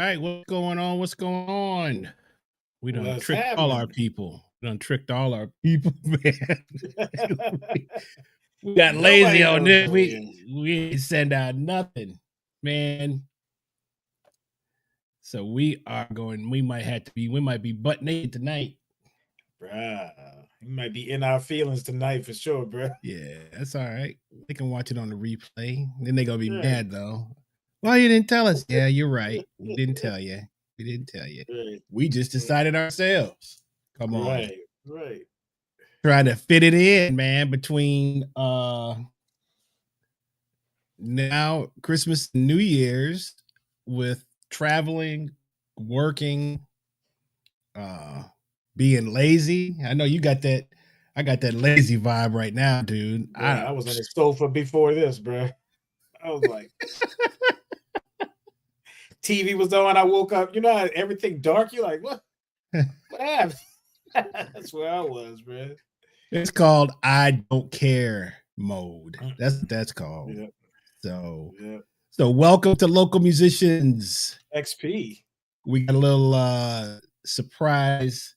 right, what's going on? What's going on? We done What's tricked all our happening? people. We done tricked all our people, man. we got lazy Nobody on knows this. who he is. We didn't send out nothing, man. So we might be butt naked tonight. Bruh. You might be in our feelings tonight for sure, bruh. Yeah, that's all right. They can watch it on the replay. Then they gonna be Right. mad though. Why you didn't tell us? Yeah, you're right. We didn't tell you. We didn't tell you. Right. We just decided ourselves. Come on. Right. Trying to fit it in, man, between now Christmas and New Year's with traveling, working, being lazy. I know you got that. I got that lazy vibe right now, dude. Bruh, I was on the sofa before this, bruh. I was like, TV was on. I woke up. You know how everything dark? You're like, what? What happened? That's where I was, bruh. It's called I don't care mode. That's what that's called. Yep. So, Yep. so welcome to Local Musicians. XP. We got a little surprise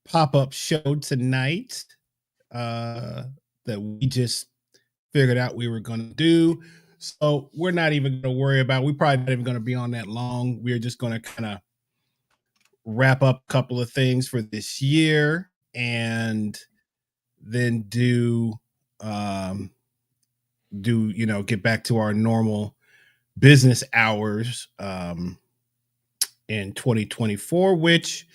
pop-up show tonight that we just figured out we were going to do. So we're not even going to worry about. We're probably not even going to be on that long. We're just going to kind of wrap up a couple of things for this year and then get back to our normal business hours in 2024. Which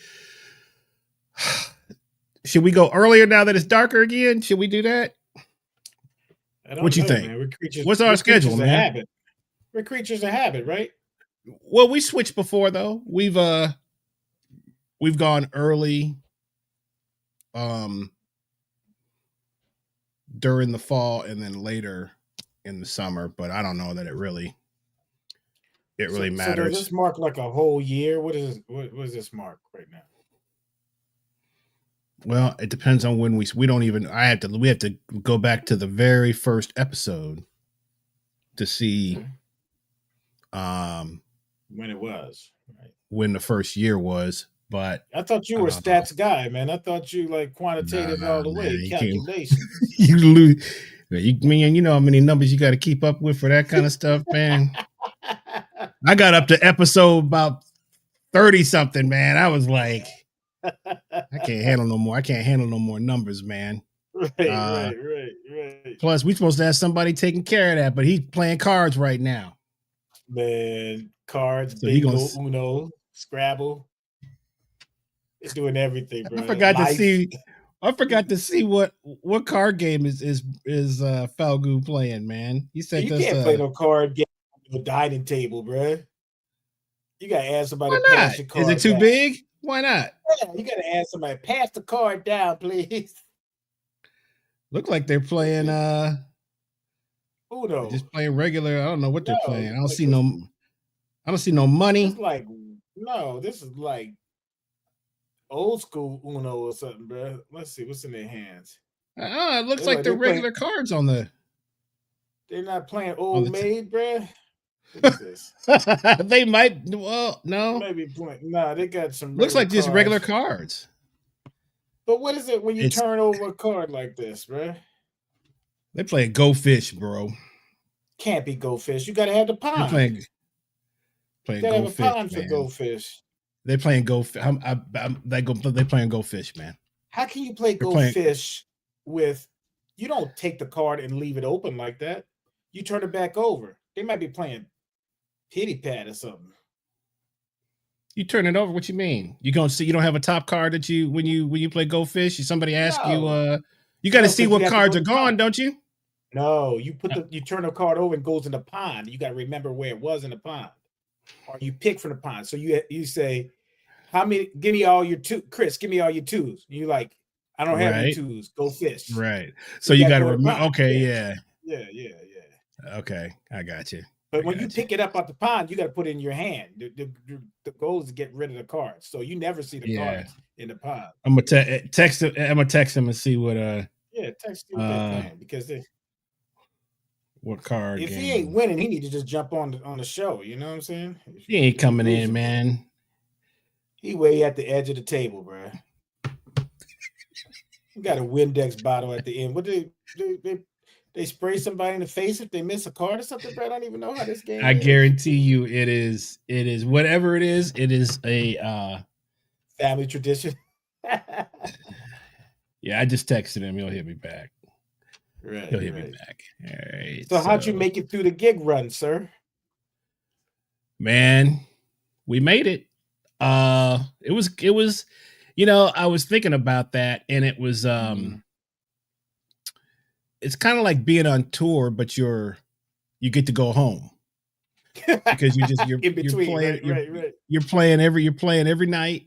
should we go earlier now that it's darker again? Should we do that? What you think? Man. What's our schedule, man? Habit. We're creatures of habit, right? Well, we switched before though. We've gone early during the fall and then later in the summer, but I don't know that it really matters. So does this mark like a whole year? What does this mark right now? Well, it depends on when we don't even. We have to go back to the very first episode to see when it was, right? When the first year was. But I thought you were a stats guy, man. I thought you like quantitative all the way, calculation. You lose. You know how many numbers you got to keep up with for that kind of stuff, man. I got up to episode about 30 something, man. I was like, I can't handle no more. I can't handle no more numbers, man. Right. Plus, we're supposed to have somebody taking care of that, but he's playing cards right now. Man, cards, so bingo, Uno, Scrabble. It's doing everything, bro. I forgot to see what card game is Falgu playing, man. You can't play no card game on the dining table, bro. You gotta ask somebody to pass your card. Is it too big? Why not? Yeah, you gotta ask somebody, pass the card down, please. Look like they're playing Uno. Just playing regular. I don't know what they're playing. I don't see no money. It's like this is like old school Uno or something, bro. Let's see what's in their hands. It looks like they're regular cards on the. They're not playing old maid, bro. What is this? They might. Well, no. Maybe playing. They got some. Looks like just regular cards. But what is it when you turn over a card like this, bro? They playing Go Fish, bro. Can't be Go Fish. You got to have the pond. They're playing Go Fish, pond for Go Fish. They're playing Go Fish. They're playing Go Fish, man. How can you play Go Fish with? You don't take the card and leave it open like that. You turn it back over. They might be playing Pity Pat or something. You turn it over. What you mean? You gonna see? You don't have a top card that you when you play Go Fish? Somebody ask you. You got to see what cards are gone, don't you? No, you turn the card over and goes in the pond. You got to remember where it was in the pond, or you pick from the pond. So you say, "How many? Give me all your two, Chris. Give me all your twos." And you're like, "I don't have any twos. Go fish." Right. So you got to remember. Okay. Yeah. Okay, I got you. But when you pick it up out the pond, you got to put it in your hand. The goal is to get rid of the cards, so you never see the cards in the pond. I'm gonna text him. I'm gonna text him and see what. Text him what they're playing because What card If he ain't game? winning, he need to just jump on the show. You know what I'm saying? He ain't If he coming in, losing, man. he way at the edge of the table, bro. You got a Windex bottle at the end. What they spray somebody in the face if they miss a card or something, bro? I don't even know how this game I is. guarantee you, it is whatever it is. It is a family tradition. Yeah, I just texted him. He'll hit me back. Right. He'll hit me back. All right. So how'd you make it through the gig run, sir? Man, we made it. It was, you know, I was thinking about that, and it was it's kind of like being on tour, but you get to go home. Because you're in between, you're playing every night.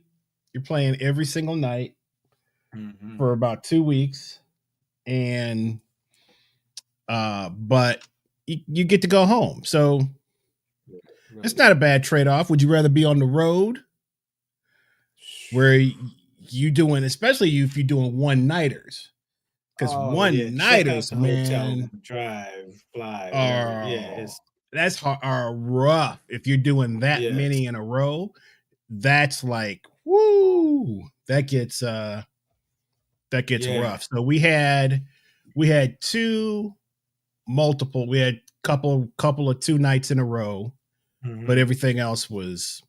You're playing every single night for about 2 weeks, and but you get to go home, so it's not a bad trade-off. Would you rather be on the road where you doing, especially if you're doing one-nighters? Because one-nighters, man, drive, fly, that's are rough. If you're doing that many in a row, that's like, woo, that gets rough. So we had couple of 2 nights in a row, but everything else was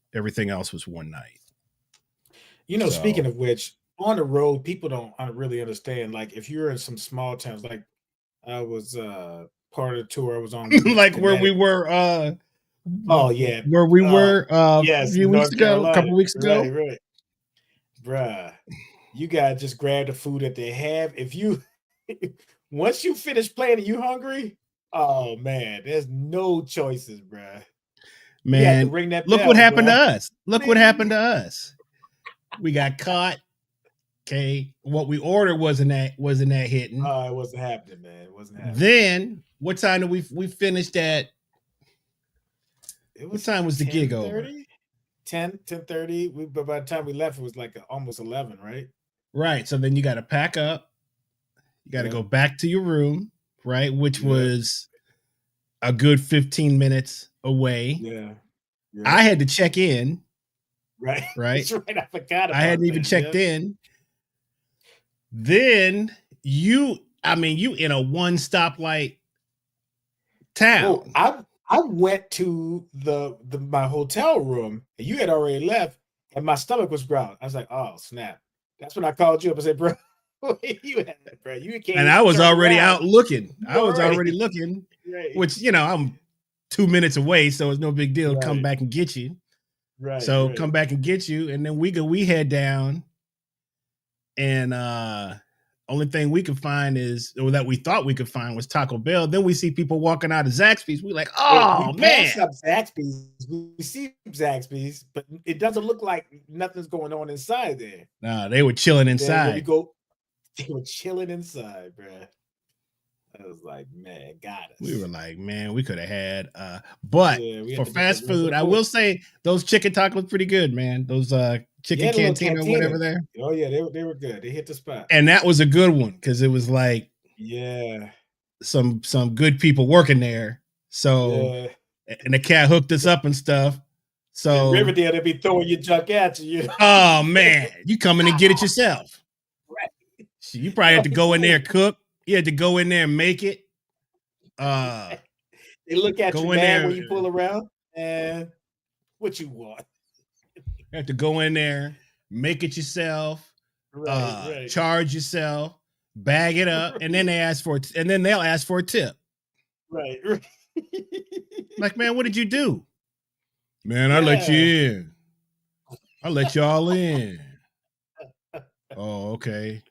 one night. You know, speaking of which, on the road, people don't really understand. Like, if you're in some small towns, like I was part of the tour I was on, like where we were. Where we were a few weeks ago, a couple weeks ago. Right. Bruh, you gotta just grab the food that they have. If you once you finish playing and you hungry, oh man, there's no choices, bruh. Man, look what happened to us. Look what happened to us. We got caught. Okay, what we ordered wasn't that hitting. It wasn't happening, man. It wasn't happening. Then what time did we finished at? What time was the gig over? 10:30. But by the time we left, it was like almost 11, right? Right. So then you got to pack up. You got to go back to your room, right? Which was a good 15 minutes away. Yeah. I had to check in. Right. Right. That's right. I forgot about I hadn't even checked in. Then you in a one stoplight town. Oh, I went to my hotel room, and you had already left, and my stomach was growling. I was like, "Oh snap!" That's when I called you up and said, "Bro, you had that, bro. You can't." And I was already out looking. I was already looking, which I'm 2 minutes away, so it's no big deal to come back and get you. Right. So come back and get you, and then we head down, and only thing we could find or that we thought we could find was Taco Bell. Then we see people walking out of Zaxby's. We're like, oh, man. Up Zaxby's. We see Zaxby's, but it doesn't look like nothing's going on inside there. No, they were chilling inside. They were chilling inside, bro. I was like, man, got us. We were like, man, we could have had but for fast food, I will say those chicken tacos pretty good, man. Those chicken cantina or whatever there. Oh yeah, they were good. They hit the spot. And that was a good one because it was like some good people working there. So and the cat hooked us up and stuff. So in Riverdale, they'd be throwing your junk at you. Oh man, you come in and get it yourself. Right. You probably had to go in there, cook. You had to go in there and make it. They look at you mad when you pull around, and what you want. You have to go in there, make it yourself, charge yourself, bag it up, and then they'll ask for a tip. Right. Like, man, what did you do? Man, I let you in. I let y'all in. Oh, okay.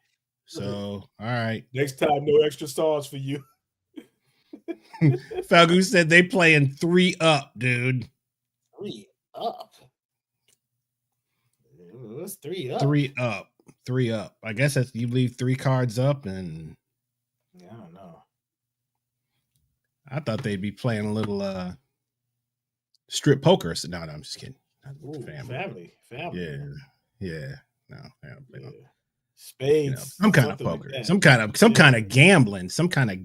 So, all right. Next time, no extra sauce for you. Falgoose said they playing 3 up, dude. 3 up? What's 3 up? 3 up. 3 up. I guess that's you leave 3 cards up and... I don't know. I thought they'd be playing a little strip poker. So, no, I'm just kidding. Ooh, family. Yeah. No. Spades. Some kind of poker. Like some kind of gambling. Some kind of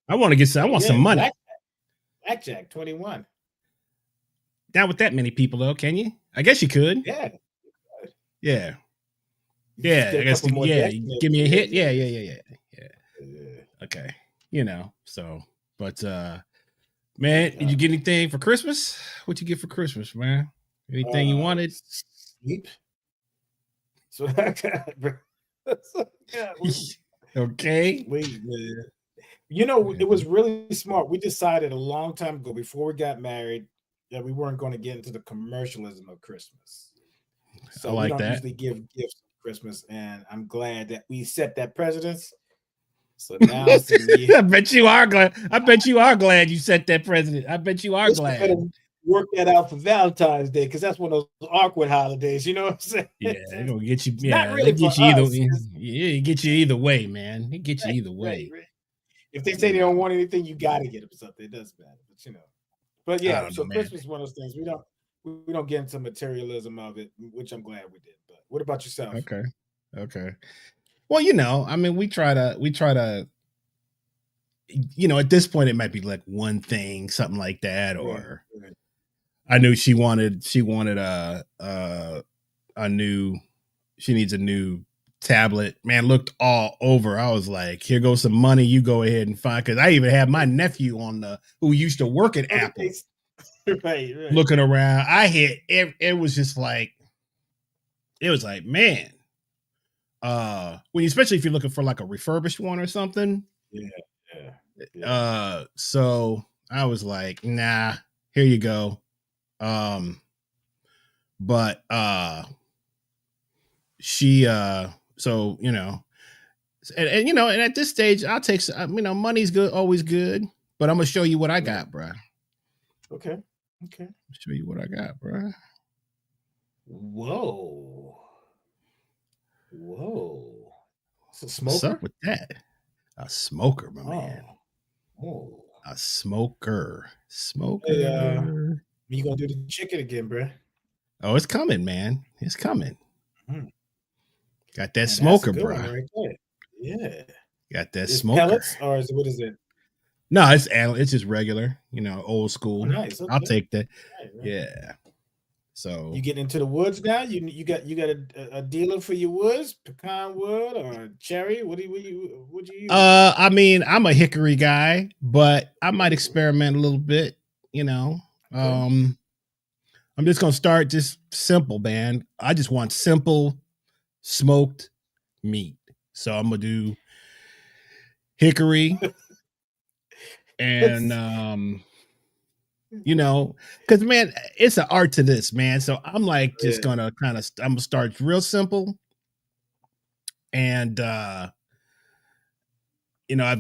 I want to get some. I want some money. Blackjack 21. Not with that many people though, can you? I guess you could. Yeah. Yeah. You just get I a guess. couple more Yeah. decks. Give me a hit. Yeah. Yeah. Okay. So, but man, did you get anything for Christmas? What you get for Christmas, man? Anything you wanted? Sleep. So I got, bro. Okay. Wait, man. It was really smart. We decided a long time ago before we got married that we weren't going to get into the commercialism of Christmas. So like we don't that. usually give gifts for Christmas, and I'm glad that we set that precedence. So now I bet you are glad. I bet you are glad you set that precedent. I bet you are glad. Work that out for Valentine's Day, because that's one of those awkward holidays. You know what I'm saying? Yeah, they're gonna get you. Not really get for you us. it get you either way, man. It gets you either way. Right. If they say they don't want anything, you got to get them something. It doesn't matter, but yeah. So Christmas is one of those things we don't get into materialism of it, which I'm glad we did. But what about yourself? Okay. Well, I mean, we try to. At this point, it might be like one thing, something like that, or right. I knew she wanted she needs a new tablet. Man, looked all over. I was like, here goes some money. You go ahead and find, because I even have my nephew who used to work at Apple. Right. Looking around. It was just like, man. Especially if you're looking for like a refurbished one or something. Yeah. So I was like, nah, here you go. But she so and at this stage I'll take money's good, always good, but I'm gonna show you what I got, bro. Okay. Show you what I got, bro. Whoa. It's a smoker. What's up with that? A smoker, my man. Oh. A smoker. Hey, you gonna do the chicken again, bro? Oh, it's coming, man. It's coming. Got that Man, smoker, that's a good bro. one right there. Yeah. Got that Is smoker. Pellets, or what is it? No, it's just regular, old school. Oh, nice. Okay. I'll take that. Right. Yeah. So you get into the woods now. You got a dealer for your woods, pecan wood or cherry. What do you use? I mean, I'm a hickory guy, but I might experiment a little bit. Okay. I'm just gonna start just simple, man. I just want simple smoked meat, so I'm gonna do hickory, and because man, it's an art to this, man. So I'm like just gonna I'm gonna start real simple, and I've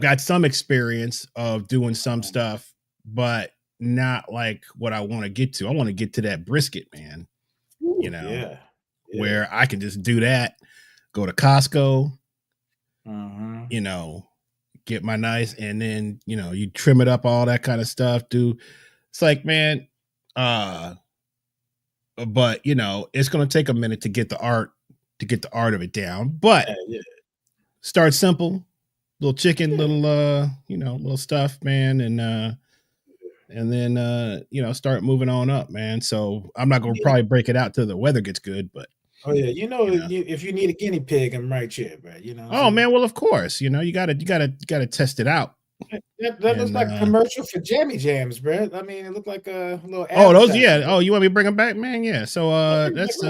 got some experience of doing some stuff, but not like what I want to get to. I want to get to that brisket, man. Where I can just do that, go to Costco, get my nice, and then you trim it up, all that kind of stuff. It's like, man, but it's gonna take a minute to get the art of it down. But start simple, little chicken, little stuff, man, and then start moving on up, man. So I'm not gonna probably break it out till the weather gets good, but if you need a guinea pig, I'm right here, right? Oh man, well of course, you gotta test it out. That looks like a commercial for Jammy Jams, bro. I mean, it looked like a little. Oh, those, yeah. Oh, you want me to bring them back, man? Yeah. So that's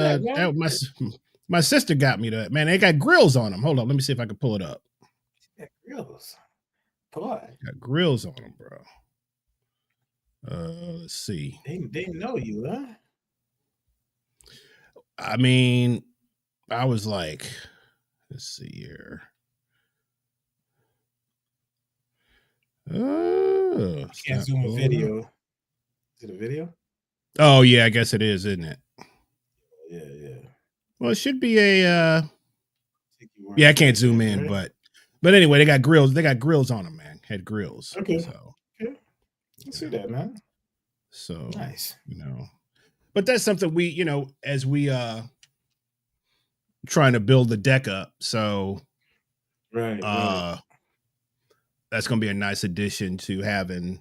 my sister got me that, man. They got grills on them. Hold on, let me see if I can pull it up. Grills, boy. Got grills on them, bro. Let's see. They know you, huh? I mean, I was like, let's see here. Oh, can't zoom a video. Is it a video? Oh yeah, I guess it is, isn't it? Yeah. Well, it should be a. Yeah, I can't zoom in, but anyway, they got grills. They got grills on them, man. Had grills. Okay. So I see that, man. So nice. But that's something we, as we trying to build the deck up. So right. that's going to be a nice addition to having,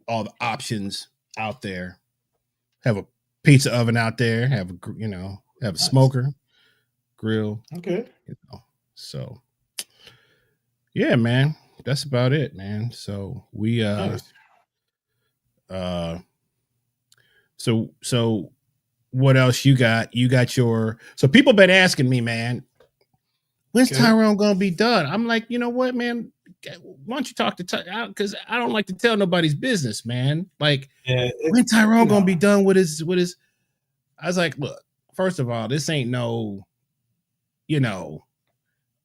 all the options out there. Have a pizza oven out there, have have a Nice. smoker, grill, Okay. So yeah, man, that's about it, man. So we Nice. uh so what else you got? You got your so people been asking me, man, when's Okay. Tyrone gonna be done? I'm like, you know what, man? Why don't you talk to Tyrone? Because I don't like to tell nobody's business, man. Like, Yeah. when Tyrone You gonna know. be done with his? I was like, look, first of all, this ain't no, you know,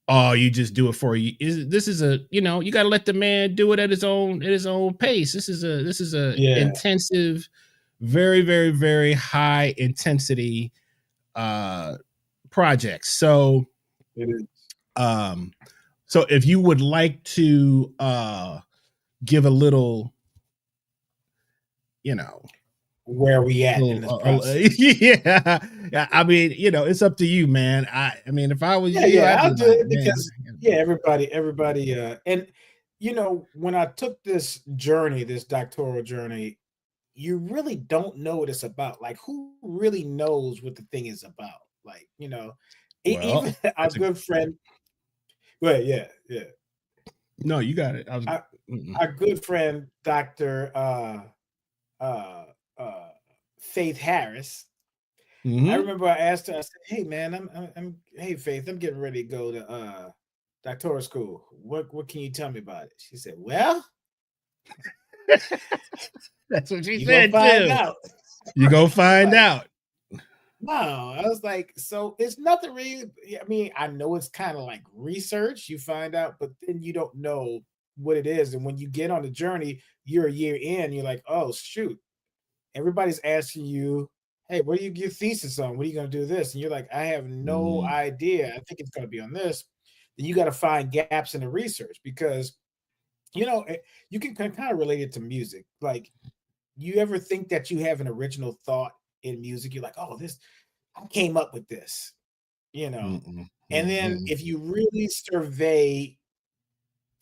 oh, you just do it for you. This is a, you got to let the man do it at his own pace. This is a Yeah. intensive, very, very, very high intensity uh project. So It is. um so if you would like to give a little, you know, Where we at in little, this process? yeah, yeah. I mean, it's up to you, man. I mean, if I was Yeah, you, yeah. I'd be I'll do like, it man, because yeah, everybody, and when I took this journey, this doctoral journey, you really don't know what it's about. Like, who really knows what the thing is about? Like, well, even our that's a good friend. Well, yeah, yeah. no, you got it. I was, Our, mm-mm. our good friend, Doctor uh, uh, Faith Harris. I Mm-hmm. remember I asked her. I said, "Hey, man, hey, Faith, I'm getting ready to go to doctoral school. What can you tell me about it?" She said, "Well, That's what she you gonna said find too. out." You go I was find like, out. "Wow." I was like, "So it's nothing really." I mean, I know it's kind of like research. You find out, but then you don't know what it is. And when you get on the journey, you're a year in. You're like, "Oh shoot." Everybody's asking you, "Hey, what do you your thesis on? What are you going to do this?" And you're like, "I have no Mm, idea. I think it's going to be on this." Then you got to find gaps in the research because you can kind of relate it to music. Like, you ever think that you have an original thought in music? You're like, "Oh, this I came up with this," you know. mm-mm, And then mm-mm, if you really survey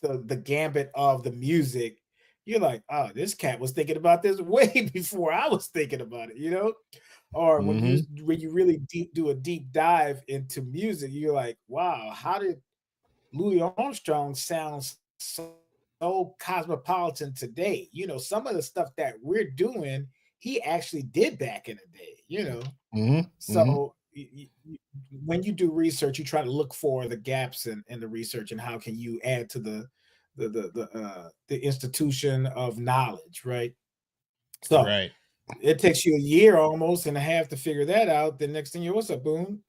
the gambit of the music, you're like, "Oh, this cat was thinking about this way before I was thinking about it." Or mm-hmm, when you really do a deep dive into music, you're like, "Wow, how did Louis Armstrong sound so cosmopolitan today?" Some of the stuff that we're doing, he actually did back in the day. mm-hmm, mm-hmm. So when you do research, you try to look for the gaps in the research and how can you add to the institution of knowledge, right? So Right. it takes you a year almost and a half to figure that out. The next thing you, what's up, boom?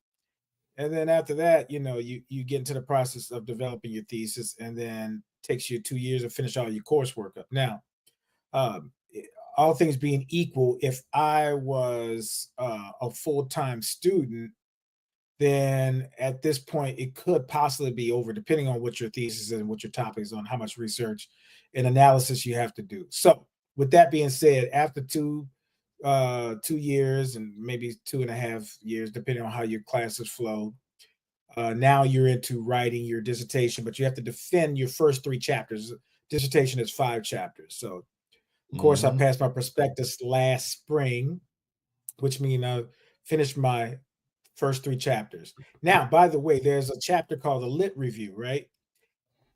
And then after that, you get into the process of developing your thesis, and then takes you 2 years to finish all your coursework up. Now, um, all things being equal, if I was a full time student, then at this point it could possibly be over, depending on what your thesis is and what your topic is on, how much research and analysis you have to do. So, with that being said, after 2 years and maybe 2.5 years, depending on how your classes flow, now you're into writing your dissertation, but you have to defend your first 3 chapters. Dissertation is 5 chapters. So, of course, I Mm-hmm. passed my prospectus last spring, which means I finished my first 3 chapters. Now, by the way, there's a chapter called the lit review, right?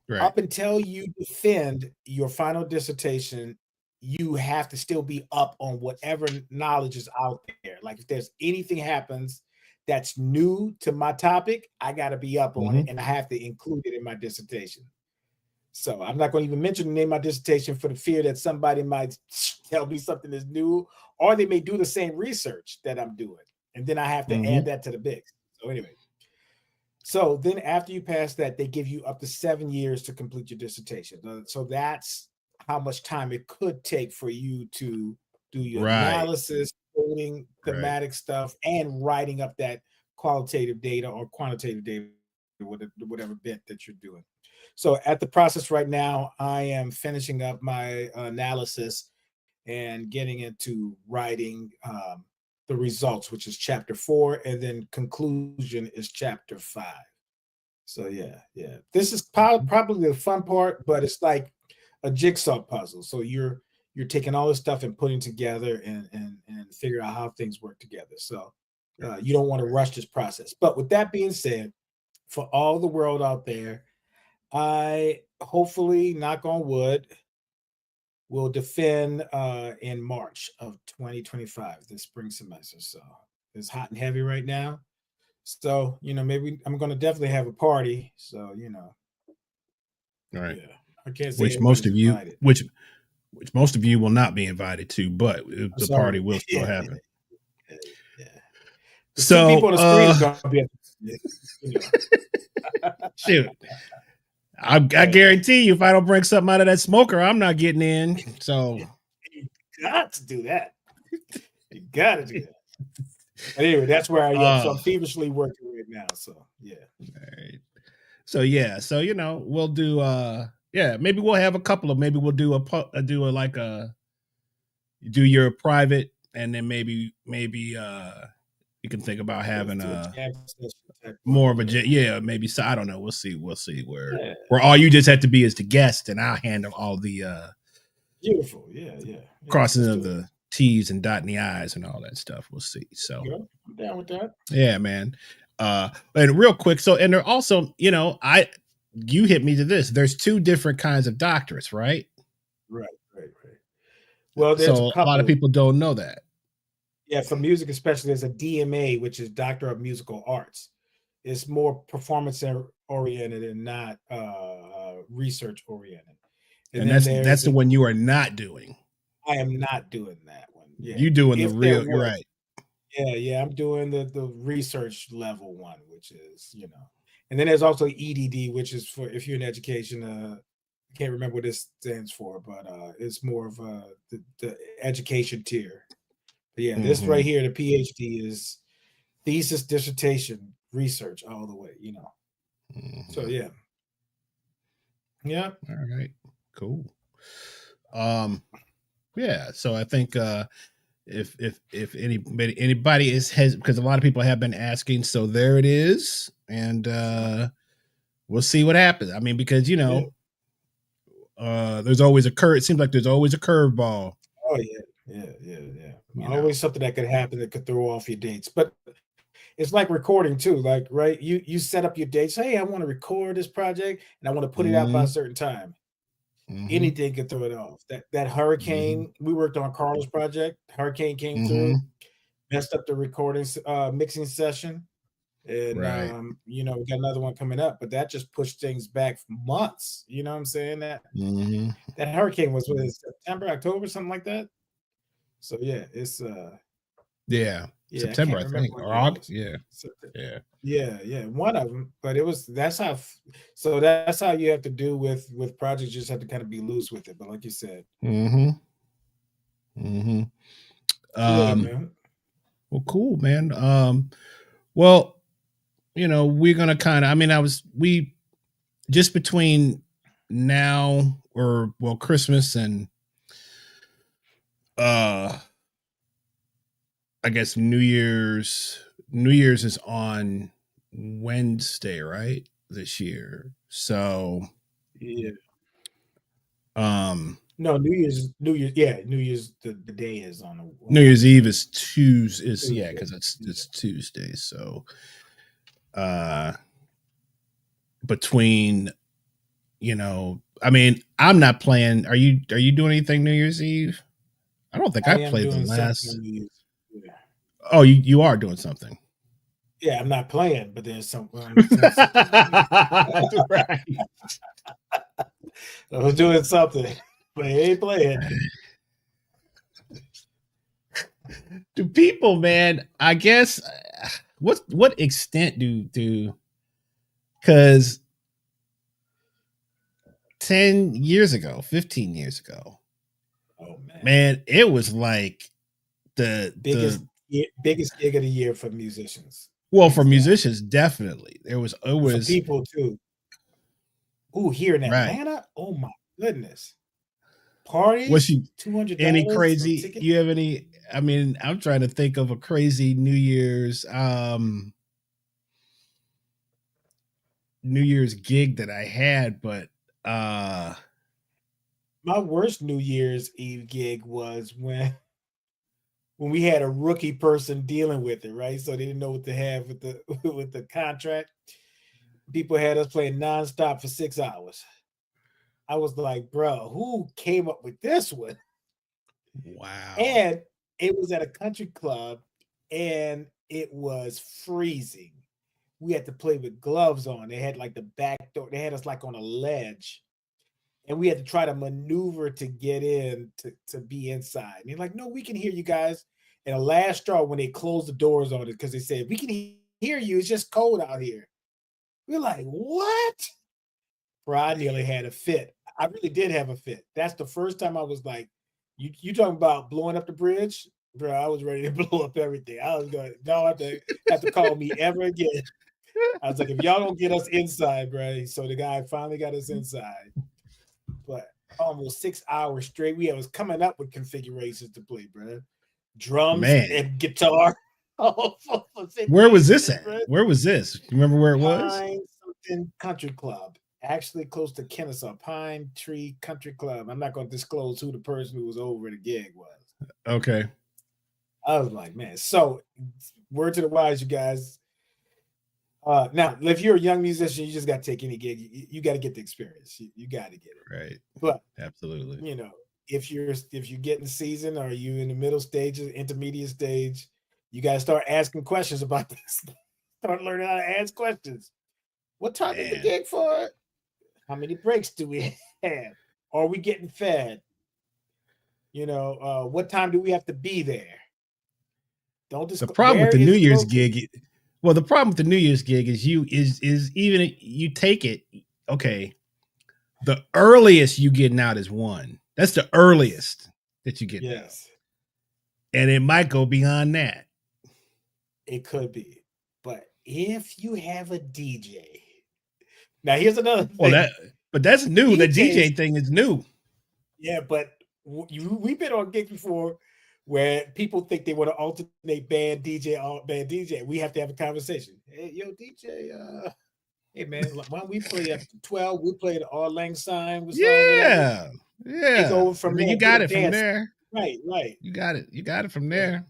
Right. Up until you defend your final dissertation, you have to still be up on whatever knowledge is out there. Like, if there's anything happens that's new to my topic, I got to be up on it Mm-hmm. and I have to include it in my dissertation. So I'm not going to even mention the name of my dissertation for the fear that somebody might tell me something is new, or they may do the same research that I'm doing. And then I have to Mm-hmm. add that to the mix. So anyway, so then after you pass that, they give you up to 7 years to complete your dissertation. So that's how much time it could take for you to do your Right. analysis, coding, Right. thematic stuff, and writing up that qualitative data or quantitative data, whatever bit that you're doing. So at the process right now, I am finishing up my analysis and getting into writing the results, which is chapter 4, and then conclusion is chapter 5. So yeah. This is probably the fun part, but it's like a jigsaw puzzle. So you're taking all this stuff and putting together and figure out how things work together. So you don't want to rush this process. But with that being said, for all the world out there, I hopefully, knock on wood, will defend in March of 2025, this spring semester. So it's hot and heavy right now. So, maybe I'm going to definitely have a party. So, All right. yeah, I can't say Which most everybody's of you, invited. which most of you will not be invited to, but I'm the party sorry. will still Yeah, happen. yeah, yeah. The two people So, on the screen is going to be, you know, shoot, I guarantee you, if I don't bring something out of that smoker, I'm not getting in. So, you got to do that. You got to do that. But anyway, that's where I am. So I'm feverishly working right now. So yeah. Right. So yeah, so we'll do maybe we'll have a couple of maybe we'll do like a do your private, and then maybe you can think about Let's having do a a jam session type more party. of a maybe, so I don't know, we'll see Yeah. where all you just have to be is the guest, and I'll handle all the Beautiful. Yeah. crossing Let's of do it. the T's and dotting the I's and all that stuff. We'll see. So Yeah, I'm down with that. yeah, man. And real quick, so and there also, you hit me to this. There's two different kinds of doctorates, right? Right. Well, there's a So a lot of couple. people don't know that. Yeah, for music especially, there's a DMA, which is Doctor of Musical Arts. It's more performance oriented and not research oriented. And And then that's there's the an one you are not doing. I am not doing that one. Yeah. You doing the If there real, you're was, right. yeah, I'm doing the research level one, which is, and then there's also EDD, which is for if you're in education. I can't remember what this stands for, but it's more of the education tier. But yeah, this right here, the PhD is thesis, dissertation, research all the way. So yeah. All right, cool. Yeah, so I think if anybody has, because a lot of people have been asking, so there it is, and we'll see what happens. I mean, because Yeah. there's always it seems like there's always a curveball. Oh yeah. Always something that could happen that could throw off your dates. But it's like recording too. Like, right, you set up your dates. Hey, I want to record this project and I want to put it out by a Mm-hmm. certain time. Mm-hmm. Anything could throw it off. That Mm-hmm. hurricane, we worked on Carlos project. Hurricane came Mm-hmm. through, messed up the recording mixing session. And Right. we got another one coming up, but that just pushed things back months. You know what I'm saying? Mm-hmm. That hurricane was what is September, October, something like that. So yeah, it's Yeah, yeah, I September, can't I remember think, what or it August. was. Yeah, So, yeah. yeah, one of them. But it was so that's how you have to do with projects. You just have to kind of be loose with it. But like you said, Mm-hmm. Mm-hmm. yeah, Um. man. Well, cool, man. Well, we're gonna kind of. I mean, we just between now or Christmas and uh I guess New Year's. New Year's is on Wednesday, right? This year. So Yeah. um No, New Year's, yeah, New Year's. The day is New on Year's Eve Wednesday. is Tuesday, is yeah, Tuesday. because it's Yeah. Tuesday. So uh between I mean, I'm not playing. Are you doing anything New Year's Eve? I don't think I I am played the doing something last. on New Year's. Yeah. Oh, you are doing something. Yeah, I'm not playing, but there's I'm doing something on New Year's. Right. I was doing something, but I ain't playing. Do people, man? I guess what extent do because 10 years ago, 15 years ago, Oh man. man, it was like Biggest the biggest gig of the year for musicians, well, for hands down. musicians, definitely it And for was people too. Ooh, here in right. Atlanta? Oh my goodness. What's Parties, you any $200 for a crazy? ticket. You have any? I mean, I'm trying to think of a crazy New Year's. New Year's gig that I had, but My worst New Year's Eve gig was when we had a rookie person dealing with it, right? So they didn't know what to have with the with the contract. People had us playing nonstop for 6 hours. I was like, bro, who came up with this one? wow. And it was at a country club and it was freezing. We had to play with gloves on. They had like the back door, they had us like on a ledge. And we had to try to maneuver to get in to be inside. And they're like, no, we can hear you guys. And the last straw when they closed the doors on it, because they said, we can hear you. It's just cold out here. We're like, what? Bro, I nearly had a fit. I really did have a fit. That's the first time I was like, you talking about blowing up the bridge? Bro, I was ready to blow up everything. I was going, don't have to call me ever again. I was like, if y'all don't get us inside, bro. So the guy finally got us inside. But almost 6 hours straight, we was coming up with configurations to play, bro. Drums Man. and guitar. Where was this at? Bro. Where was this? You remember where it was? Pine something country club. Actually close to Kennesaw. Pine Tree Country Club. I'm not going to disclose who the person who was over the gig was. Okay. I was like, man. So word to the wise, you guys. Now, if you're a young musician, you just got to take any gig. You got to get the experience. You got to get it. Right. But absolutely, you know, if you're getting seasoned or you in the middle stages, intermediate stage, you got to start asking questions about this. Start learning how to ask questions. What time is the gig for? How many breaks do we have? Are we getting fed? You know, what time do we have to be there? Don't the problem with the New Year's gig. Well, the problem with the New Year's gig is even you take it, okay, the earliest you getting out is 1. That's the earliest that you get out. And it might go beyond that. It could be. But if you have a DJ, now here's another thing. Well, but that's new. The DJ thing is new. Yeah, but we've been on gigs before where people think they want to alternate band DJ. We have to have a conversation. Hey, yo, DJ, hey man, why don't we play at 12? We play the Auld Lang Syne with yeah. Go from there. You got it from there. Right. You got it from there.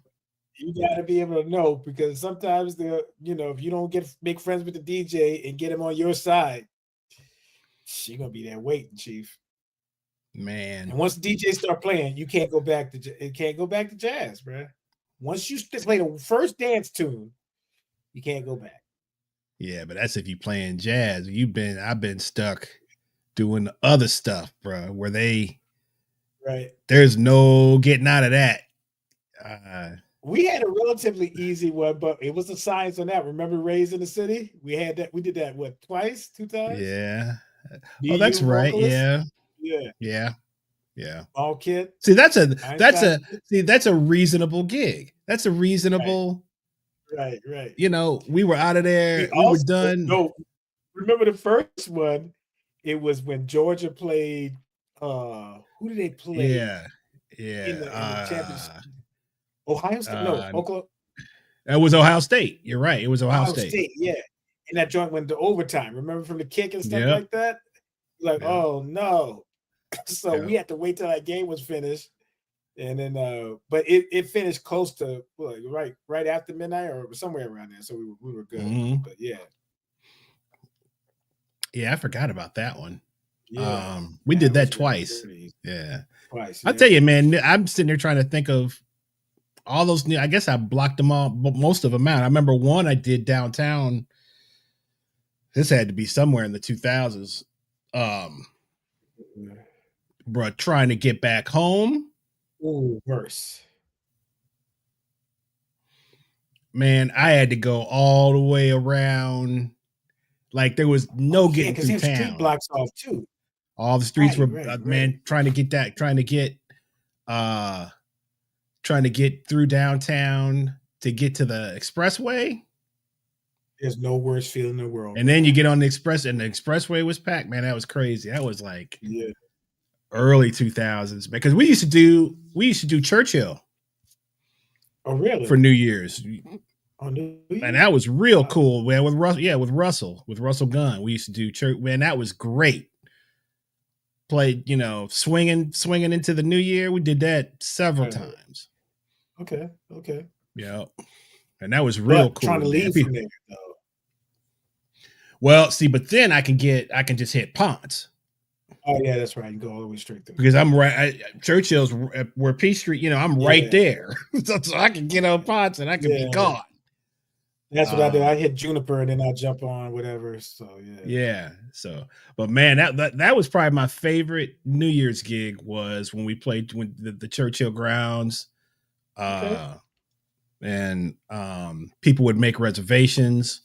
You got to be able to know, because sometimes if you don't make friends with the DJ and get him on your side, you're gonna be there waiting, Chief. Man. And once the DJ start playing, you can't go back to jazz, bro. Once you play the first dance tune, you can't go back. Yeah, but that's if you playing jazz. I've been stuck doing other stuff, bro, where there's no getting out of that. We had a relatively easy one, but it was a science on that. Remember Raised in the City? We had that. We did that twice, 2 times. Yeah. That's right. Vocalist? Yeah. All kid. See, that's a reasonable gig. That's a reasonable. Right. You know, we were out of there. We were done. No, remember the first one? It was when Georgia played. Who did they play? Yeah. In the championship. Ohio State? No, Oklahoma. It was Ohio State. You're right. It was Ohio State. Yeah. And that joint went to overtime. Remember from the kick and stuff like that? Like, oh no. So we had to wait till that game was finished. And then but it finished close to right after midnight or somewhere around there. So we were good. Mm-hmm. But yeah. Yeah, I forgot about that one. Yeah. We did that twice. Yeah. Twice. I'll tell you, man, I'm sitting there trying to think of all those new. I guess I blocked them all, most of them out. I remember one I did downtown. This had to be somewhere in the 2000s. Bro, trying to get back home. Oh, worse. Man, I had to go all the way around. Like there was no getting through town. Street blocks off too. All the streets were trying to get through downtown to get to the expressway. There's no worse feeling in the world. And then you get on the express, and the expressway was packed. Man, that was crazy. That was like early 2000s, because we used to do Churchill. Oh, really? For New Year's. On New Year's? And that was real cool, man. With Russell Gunn, we used to do church. Man, that was great. Played, swinging into the new year. We did that several times. Okay. Yeah, and that was real cool. Trying to leave from there, though. Well, see, but then I can just hit Ponce. Oh yeah, that's right. You go all the way straight through. Because I'm right. Churchill's where Peace Street. I'm right there, so I can get on Ponce and I can be gone. That's what I do. I hit Juniper and then I jump on whatever. So yeah. So, but man, that was probably my favorite New Year's gig was when we played the Churchill grounds, and people would make reservations.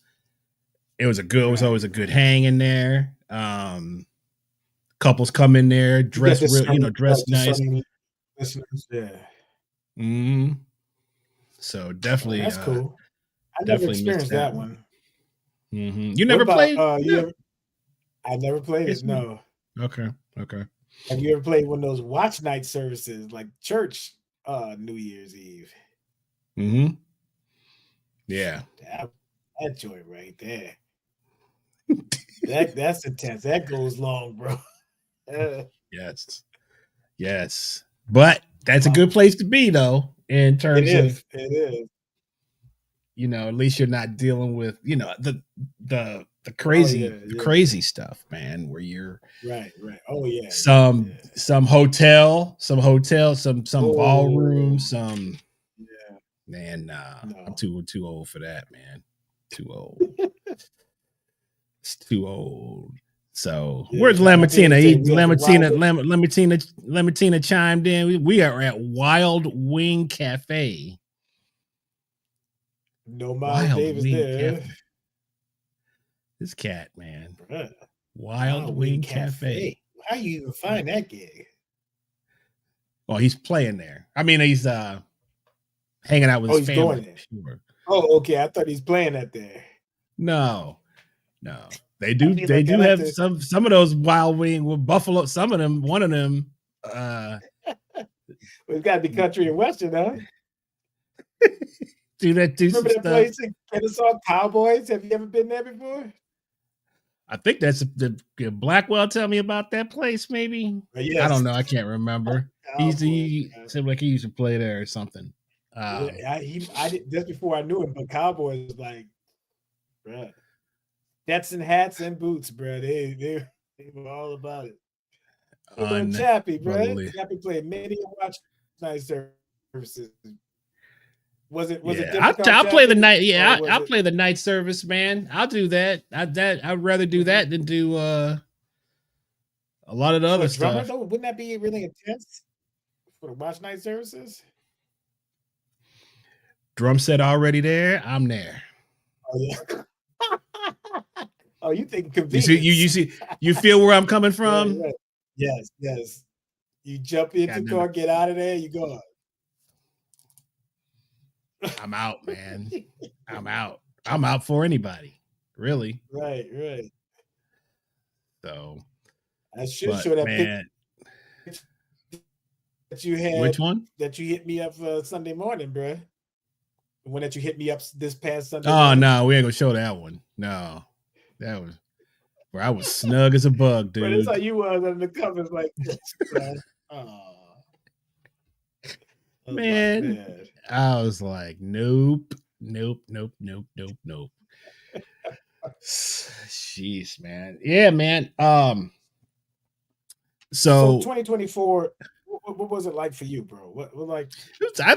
It was always a good hang in there. Couples come in there dressed dressed nice. Yeah. Mm-hmm. So definitely, that's cool. I never experienced that one. Mm-hmm. You never played? I never played it. No. Okay. Have you ever played one of those watch night services like church New Year's Eve? Mm-hmm. Yeah. That joint right there. That's intense. That goes long, bro. Yes. But that's a good place to be, though. In terms of it is. At least you're not dealing with the crazy stuff, man. Where you're right. Oh yeah. Some hotel, some ballroom, some. Yeah. Man, nah. No. I'm too old for that, man. Too old. It's too old. So where's Lamatina? Lamatina chimed in. We are at Wild Wing Cafe. No Miles Davis there. Cafe. This cat, man. Wild Wing Cafe. How you even find that gig? Oh, he's playing there. I mean, he's hanging out with his family. Going there. Sure. Oh, okay. I thought he's playing that there. No. They do have some of those Wild Wing with Buffalo. Some of them, one of them. It's got to be country and western, huh? Remember that place in Kennesaw, Cowboys? Have you ever been there before? I think that's the Blackwell. Tell me about that place, maybe. Yes. I don't know. I can't remember. He seemed like he used to play there or something. I did just before I knew him, but Cowboys was like, bruh. Stetson hats and boots, bro. They were all about it. Chappie, bro. Chappie played many watch night services. Was it? I'll play the night. Yeah, I'll play the night service, man. I'll do that. I'd rather do that than do a lot of the other stuff. Though, wouldn't that be really intense for the watch night services? Drum set already there. I'm there. Oh yeah. Oh, you think convenience? You feel where I'm coming from? Right. Yes. You jump into the car, get out of there, you go. I'm out, man. I'm out. I'm out for anybody, really. Right. So I should show that man that you had. Which one? That you hit me up Sunday morning, bro. The one that you hit me up this past Sunday. Oh no, we ain't gonna show that one. No. That was where I was snug as a bug, dude. But that's how you was under the covers like this, man. Man, I was like, nope. Jeez, man. Yeah, man. So 2024, what was it like for you, bro? What like? I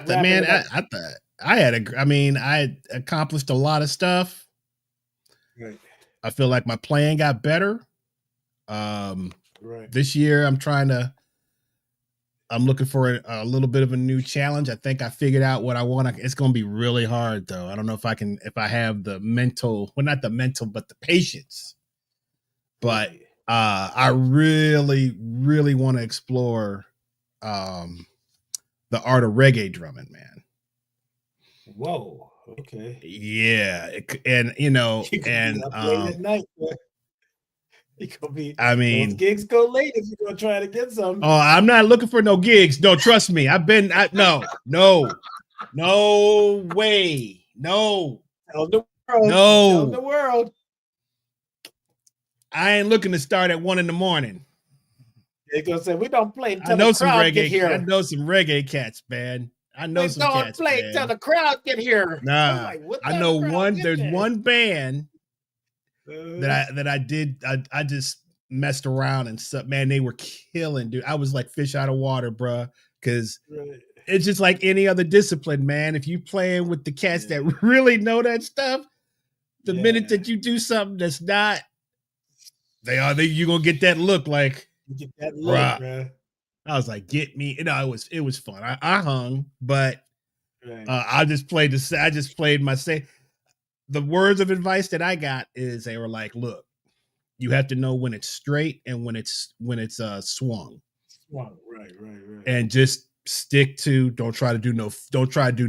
accomplished a lot of stuff. Right. I feel like my playing got better. Right. This year, I'm looking for a little bit of a new challenge. I think I figured out what I want. It's going to be really hard, though. I don't know if I have the mental, well, not the mental, but the patience. But I really, really want to explore the art of reggae drumming, man. Whoa. Okay. Yeah, and at night, you gonna be. I mean, those gigs go late if you're gonna try to get some. Oh, I'm not looking for no gigs. No, trust me. No way, no. Tell the world. No. Tell the world. I ain't looking to start at 1 a.m. They're gonna say we don't play I until know the some crowd get reggae. here. I know some reggae cats, man. I know We some don't cats, play until man. the crowd get here. I'm Nah, like, what I time know the crowd one. get There's there? one band that I did. I just messed around and stuff. Man, they were killing, dude. I was like fish out of water, bruh. Because Right. it's just like any other discipline, man. If you playing with the cats that really know that stuff, the minute that you do something that's not, you're gonna get that look like, you get that look, bruh. bruh. I was like, get me. You know, it was fun. I hung, but Right. I just played my say. The words of advice that I got is they were like, look, you have to know when it's straight and when it's swung. Swung, right. And just stick to, don't try to do no fill, don't try to do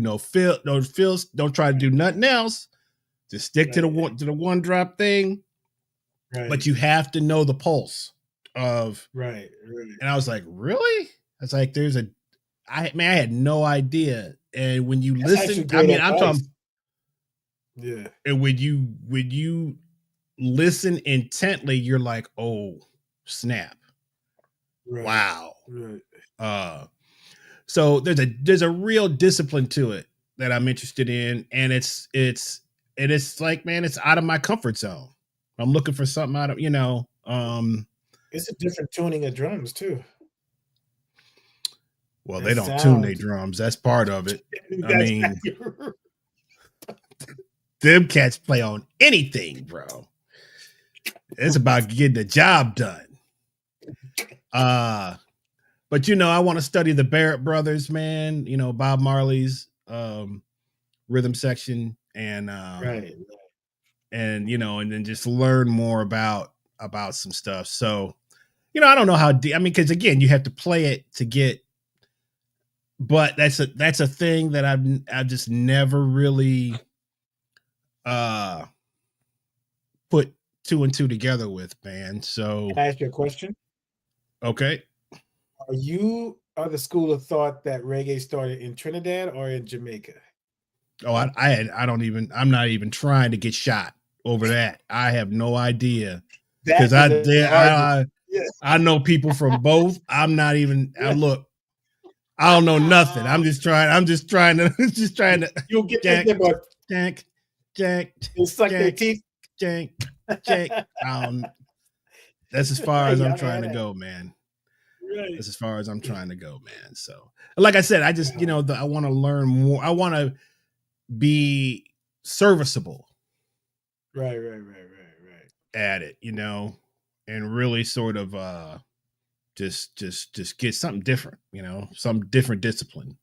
nothing else. Just stick to the one drop thing. Right. But you have to know the pulse of right. And I was like, really? I was like, I had no idea. And when you listen, I mean, I'm talking. Yeah. And when you listen intently, you're like, oh, snap. Right. Wow. Right. So there's a real discipline to it that I'm interested in. And it's like, man, it's out of my comfort zone. I'm looking for something out of, it's a different tuning of drums too. Well, they don't tune their drums. That's part of it. I mean, them cats play on anything, bro. It's about getting the job done. But I want to study the Barrett brothers, man. Bob Marley's rhythm section, and and and then just learn more about some stuff. So, I don't know how deep. I mean, because again, you have to play it to get. But that's a thing that I've just never really put 2 and 2 together with, man. So can I ask you a question? Okay. Are you of the school of thought that reggae started in Trinidad or in Jamaica? Oh, I'm not even trying to get shot over that. I have no idea. Because I know people from both. I'm not even look. I don't know nothing. I'm just trying to you'll get Jack. You'll suck their teeth. Jack. That's as far as I'm trying to go, man. Right. That's as far as I'm trying to go, man. So, like I said, I just, I want to learn more. I want to be serviceable. Right. At it, and really sort of just get something different, some different discipline,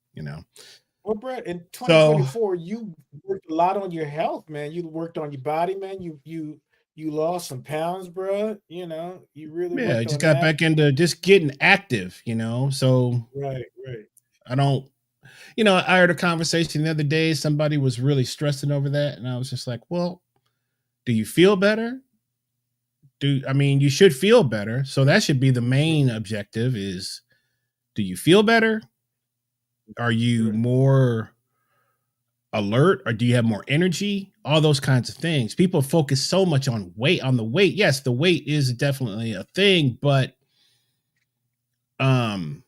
Well, Brett, in 2024, you worked a lot on your health, man. You worked on your body, man. You lost some pounds, bro. You really just got back into just getting active, So right. I don't, I heard a conversation the other day. Somebody was really stressing over that, and I was just like, well, do you feel better? You should feel better. So that should be the main objective is, do you feel better? Are you more alert, or do you have more energy? All those kinds of things. People focus so much on the weight. Yes, the weight is definitely a thing, but man,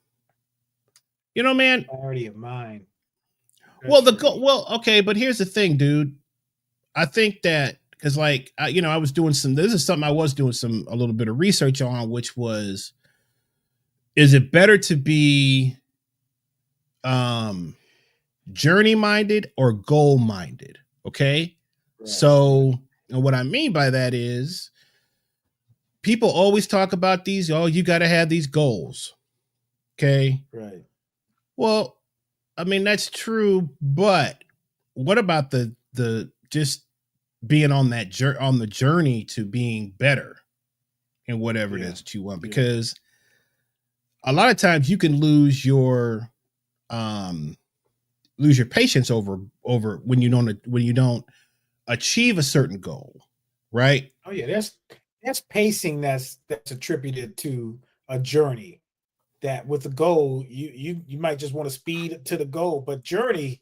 clarity of mind. Okay, but here's the thing, dude. I think that because I was doing this is something I was doing a little bit of research on, which was, is it better to be journey minded or goal minded? Okay. Right. So what I mean by that is, people always talk about these, you got to have these goals. Okay. Right. Well, that's true, but what about the just being on the journey to being better in whatever it is that you want? Because a lot of times you can lose your patience over when you don't achieve a certain goal, right? Oh yeah, that's pacing. That's attributed to a journey. That with the goal, you might just want to speed to the goal, but journey,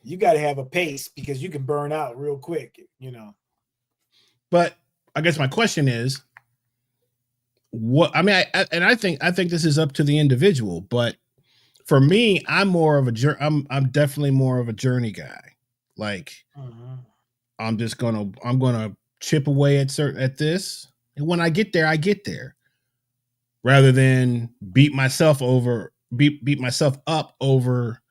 you got to have a pace because you can burn out real quick, you know. But I guess my question is, what I mean, I think this is up to the individual, but for me, I'm definitely more of a journey guy. Like Mhm. I'm gonna chip away at this, and when I get there, rather than beat myself up over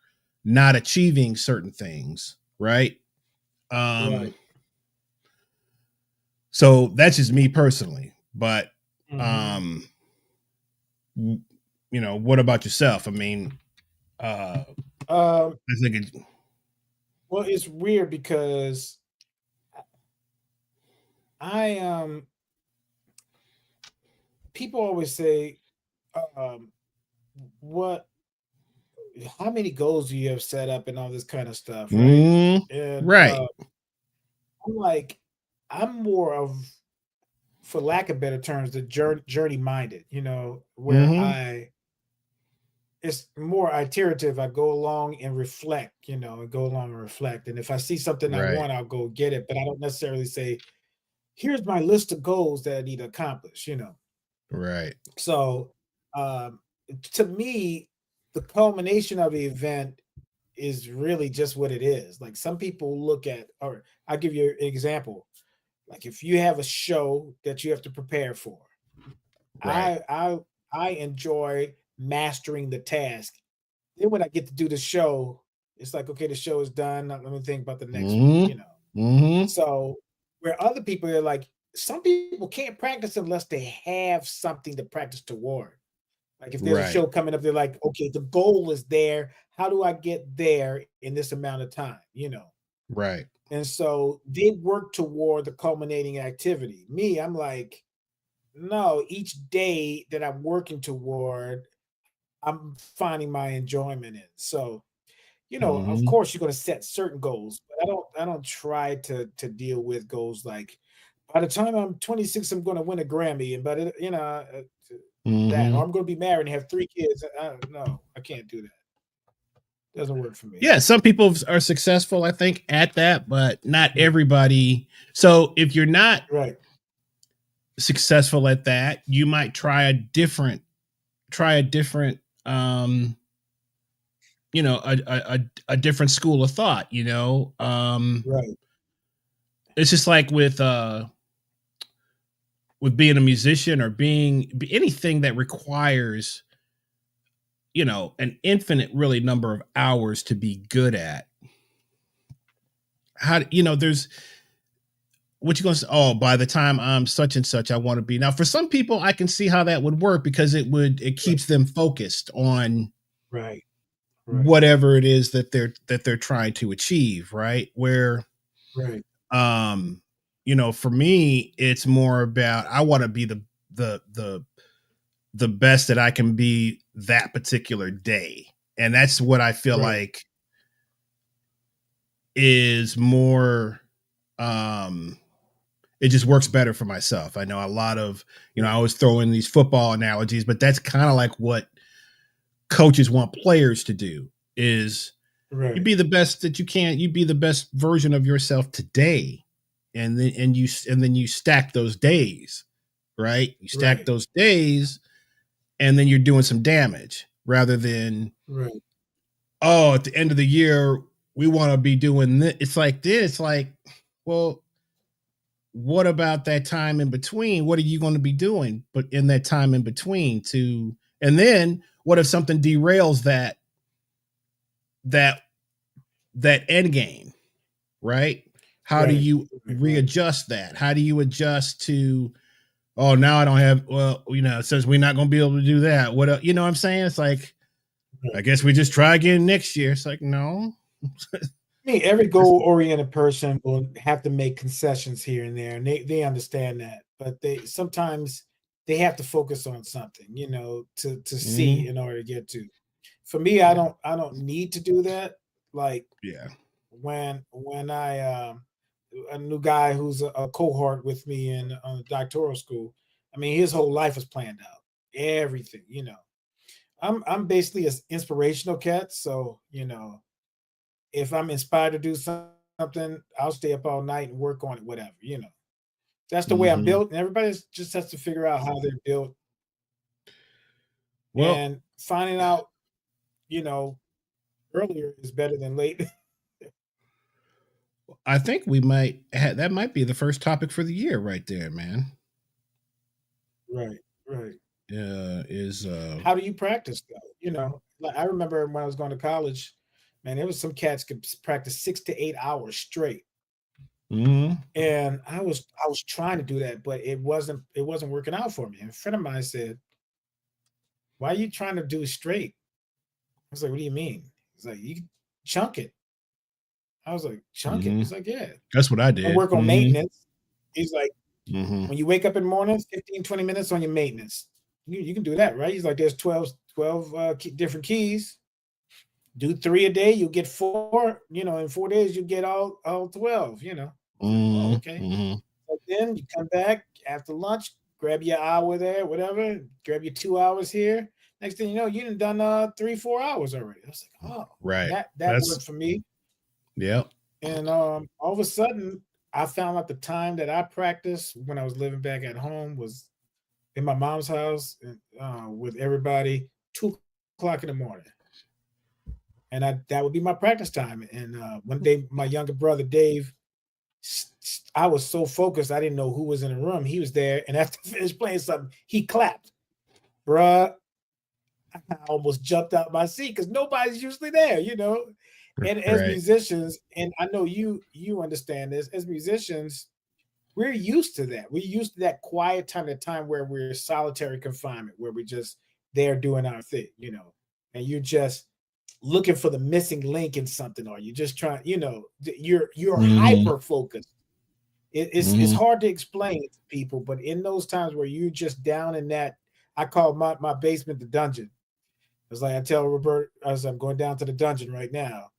not achieving certain things, right? Um, Right. so that's just me personally, but Mhm. um, you know, what about yourself? I mean, Um, I think it, well, it's weird because I people always say, um, what how many goals do you have set up and all this kind of stuff, right? mm, And right, I'm like, I'm more of, for lack of better terms, the journey minded, you know, where mm-hmm, it's more iterative. I go along and reflect, you know, and go along and reflect. And if I see something I right, want, I'll go get it. But I don't necessarily say, here's my list of goals that I need to accomplish, you know. right, So um, to me, the culmination of the event is really just what it is. Like some people look at, or I'll give you an example. Like if you have a show that you have to prepare for, right, I I I enjoy mastering the task. Then when I get to do the show, it's like, okay, the show is done. Now let me think about the next one, mm-hmm, you know. mm-hmm, So where other people are like, some people can't practice unless they have something to practice toward. Like if there's a right, show coming up, they're like, okay, the goal is there. How do I get there in this amount of time? You know. right, And so they work toward the culminating activity. Me, I'm like, no, each day that I'm working toward, I'm finding my enjoyment in. So, you know, of mm-hmm. course you're going to set certain goals, but I don't try to deal with goals like by the time I'm 26 I'm going to win a Grammy and but it, you know, that or Mm-hmm. I'm going to be married and have 3 kids. No, I can't do that. Doesn't work for me. Yeah, some people are successful, I think, at that, but not Yeah. everybody. So if you're not Right. successful at that, you might try a different you know, a different school of thought, you know. Right. It's just like with being a musician or being anything that requires, you know, an infinite really number of hours to be good at. How you know, there's what you gonna say? Oh, by the time I'm such and such, I want to be. Now, for some people, I can see how that would work because it Right. keeps them focused on Right. Right. whatever it is that they're trying to achieve, right? Where Right. um, you know, for me, it's more about I want to be the the the best that I can be that particular day. And that's what I feel Right. like is more um it just works better for myself. I know a lot of, you know, I Right. always throw in these football analogies, but that's kind of like what coaches want players to do is you Right. be the best that you can, you be the best version of yourself today. And then you stack those days, right? You stack Right. those days and then you're doing some damage rather than, Right. oh, at the end of the year, we want to be doing this. It's like this. It's like, well, what about that time in between? What are you going to be doing? But in that time in between, and then what if something derails that that end game, right? How do Right. you Right. Right. readjust that? How do you adjust to? Oh, now I don't have. Well, you know, it says we're not going to be able to do that. You know what I'm saying? It's like I Right. guess we just try again next year. It's like no, I mean, every this, goal-oriented person will have to make concessions here and there, and they understand that. But they sometimes they have to focus on something, you know, to see mhm, in order to get to. For me, I yeah, don't need to do that. Like yeah, when I a new guy who's a cohort with me in doctoral school. I mean, his whole life is planned out, everything, you know. I'm basically an inspirational cat, so you know if I'm inspired to do something, I'll stay up all night and work on it, whatever, you know. That's the way I'm Mhm. built, and everybody just has to figure out how they're built Well, and finding out, you know, earlier is better than late. I think that might be the first topic for the year right there, man. Right, right. Is How do you practice though? You know, like I remember when I was going to college, man, there was some cats could practice 6 to 8 hours straight. mhm, And I was trying to do that, but it wasn't working out for me. And a friend of mine said, "Why are you trying to do it straight?" I was like, "What do you mean?" He's like, "You can chunk it." I was like, "Chunk it?" mhm. He's like, "Yeah. That's what I Don't did. work on Mhm, maintenance." He's like, mhm, "When you wake up in the morning, 15, 20 minutes on your maintenance. You can do that, right?" He's like, "There's 12 different keys. Do 3 a day, you'll get 4, in 4 days, you get all 12, you know." It's like, "Oh, mhm, okay." mhm. But then you come back after lunch, grab your hour there, whatever, grab your 2 hours here. Next thing you know, you done 3, 4 hours already. I was like, "Oh," and Right. that That's worked for me. Yep. And all of a sudden, I found out the time that I practiced when I was living back at home was in my mom's house and, with everybody, 2 o'clock in the morning. And that would be my practice time. And one day, my younger brother Dave, I was so focused, I didn't know who was in the room. He was there, and after I finished playing something, he clapped. Bruh, I almost jumped out my seat because nobody's usually there, you know. And as Right. musicians, and I know you understand this, as musicians, we're used to that. We're used to that quiet time, the time where we're solitary confinement, where we're just there doing our thing, you know, and you're just looking for the missing link in something, or you're just trying, you're Mhm, hyper focused. It's mhm. hard to explain to people, but in those times where you're just down in that, I call my basement the dungeon. It's like I tell Robert, as I'm going down to the dungeon right now,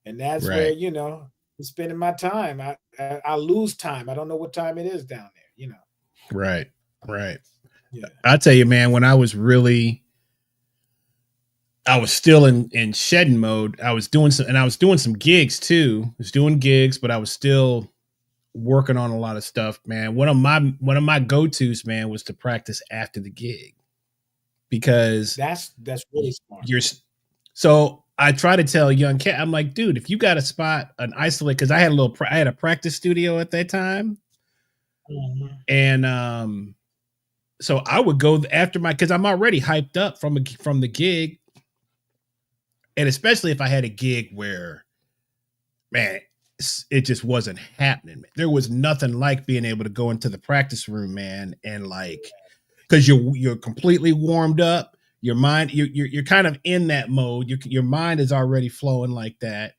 and that's where Right. I'm spending my time. I lose time. I don't know what time it is down there. Right. Right. Yeah. I tell you, man, when I was still in shedding mode. I was doing some gigs too. I was doing gigs, but I was still working on a lot of stuff, man. One of my go-tos, man, was to practice after the gig because That's really smart. you're so I try to tell young cat, I'm like, dude, if you got a spot, an isolate, because I had a practice studio at that time, Mhm. and so I would go after because I'm already hyped up from the gig, and especially if I had a gig where, man, it just wasn't happening. There was nothing like being able to go into the practice room, man, and like because you're completely warmed up. Your mind, you're kind of in that mode. Your mind is already flowing like that,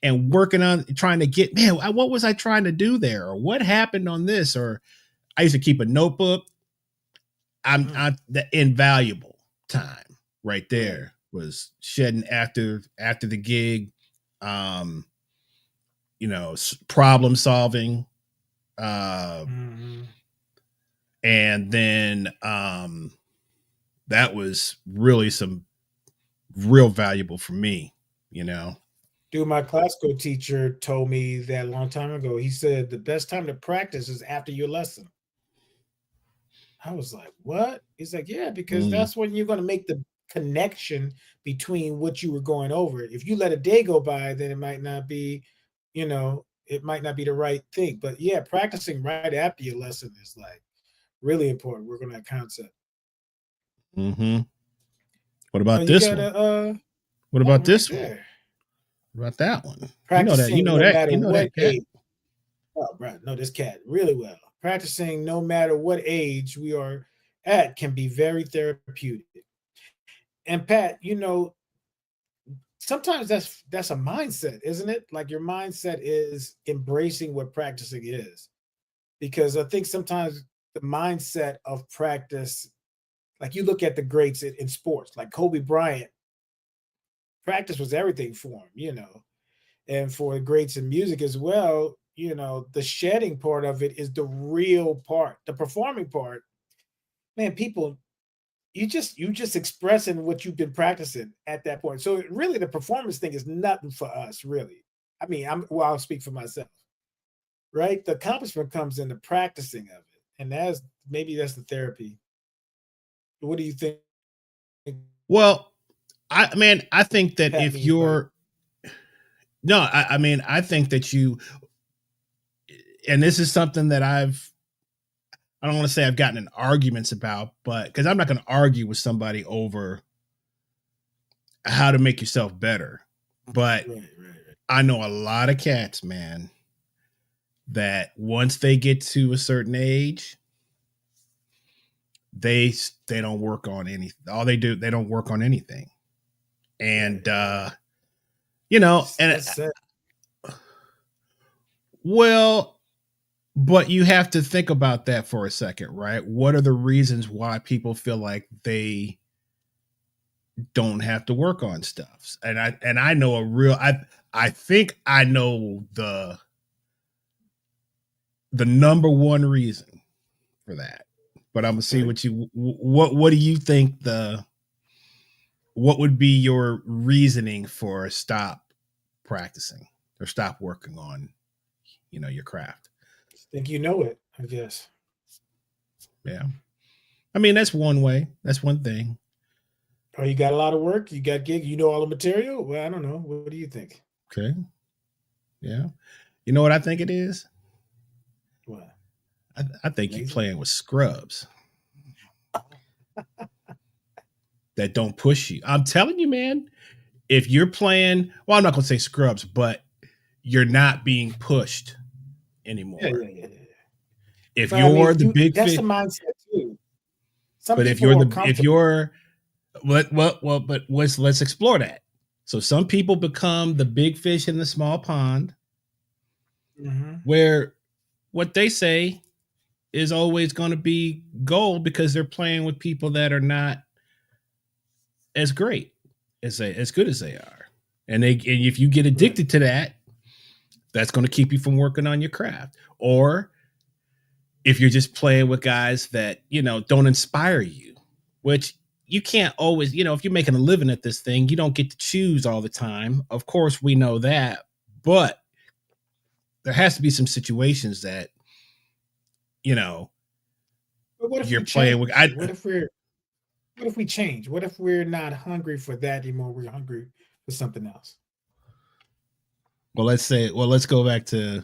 and working on trying to get, man, what was I trying to do there, or what happened on this, or I used to keep a notebook. Mm, I'm the invaluable time right right. there was shedding after the gig. Um, problem solving, uh, Mhm. and then that was really some real valuable for me. You know. Dude, my classical teacher told me that a long time ago. He said the best time to practice is after your lesson. I was like, "What?" He's like, "Yeah, because Mm, that's when you're going to make the connection between what you were going over. If you let a day go by, then it might not be the right thing. But yeah, practicing right after your lesson is like really important. Work on that concept. hmm What Oh, about you this got one? What that about one right this one? there. What about that one? You know that. You Practicing know no that. matter You know what that cat. age. Oh, bro, know this cat really well. Practicing no matter what age we are at can be very therapeutic. And Pat, sometimes that's a mindset, isn't it? Like your mindset is embracing what practicing is. Because I think sometimes the mindset of practice, like you look at the greats in sports, like Kobe Bryant, practice was everything for him. And for the greats in music as well, the shedding part of it is the real part. The performing part, man, people, you just expressing what you've been practicing at that point. So really the performance thing is nothing for us, really. I mean, I'll speak for myself, right? The accomplishment comes in the practicing of it, and that's the therapy. What do you think, Well, I think that Pat if means by? you're no, I mean, I think that you, and this is something that I don't want to say I've gotten in arguments about, but because I'm not going to argue with somebody over how to make yourself better. But Right, right, right. I know a lot of cats, man, that once they get to a certain age, they don't work on anything. All they do, they don't work on anything. And Right. and That's sad. well, but you have to think about that for a second, right? What are the reasons why people feel like they don't have to work on stuff? And I know I think I know the number one reason for that. But I'm gonna see Okay. what do you think what would be your reasoning for stop practicing or stop working on your craft? Think you know it, I guess. Yeah. I mean, that's one way. That's one thing. Oh, you got a lot of work. You got gig. You know all the material. Well, I don't know. What do you think? Okay. Yeah. You know what I think it is? What? I think you're Lazy? playing with scrubs that don't push you. I'm telling you, man, if you're playing, well, I'm not going to say scrubs, but you're not being pushed Yeah, anymore. yeah, yeah, yeah. If But I you're mean, the big that's the fish, mindset too. Some but if people you're are if comfortable. you're, but let's explore that. So some people become the big fish in the small pond, Mm-hmm. where what they say is always going to be gold because they're playing with people that are not as great as good as they are. And if you get Right. addicted to that, that's going to keep you from working on your craft. Or if you're just playing with guys that, don't inspire you, which you can't always, if you're making a living at this thing, you don't get to choose all the time. Of course, we know that, but there has to be some situations that, you know, But what if you're we playing with. change? What if we change? What if we're not hungry for that anymore? We're hungry for something else. Let's go back to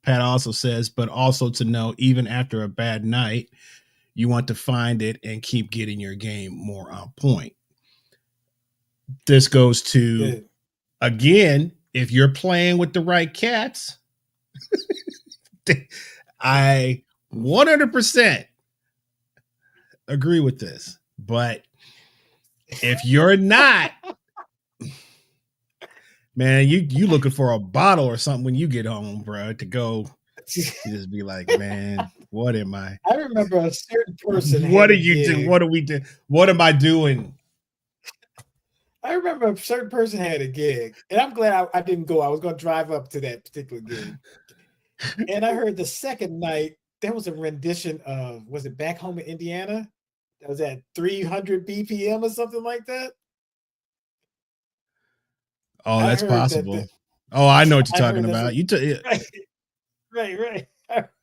Pat also says, but also to know even after a bad night, you want to find it and keep getting your game more on point. This goes to, Good. again, if you're playing with the right cats, I 100% agree with this. But if you're not, man, you looking for a bottle or something when you get home, bro, to go. You just be like, man, what am I? I remember a certain person What had are a you doing? gig. What are we doing? What am I doing? I remember a certain person had a gig, and I'm glad I didn't go. I was going to drive up to that particular gig, and I heard the second night there was a rendition of, was it Back Home in Indiana? That was at 300 BPM or something like that. Oh, I that's heard that. possible. Oh, I know what you're I talking heard that's about. what. Right, right.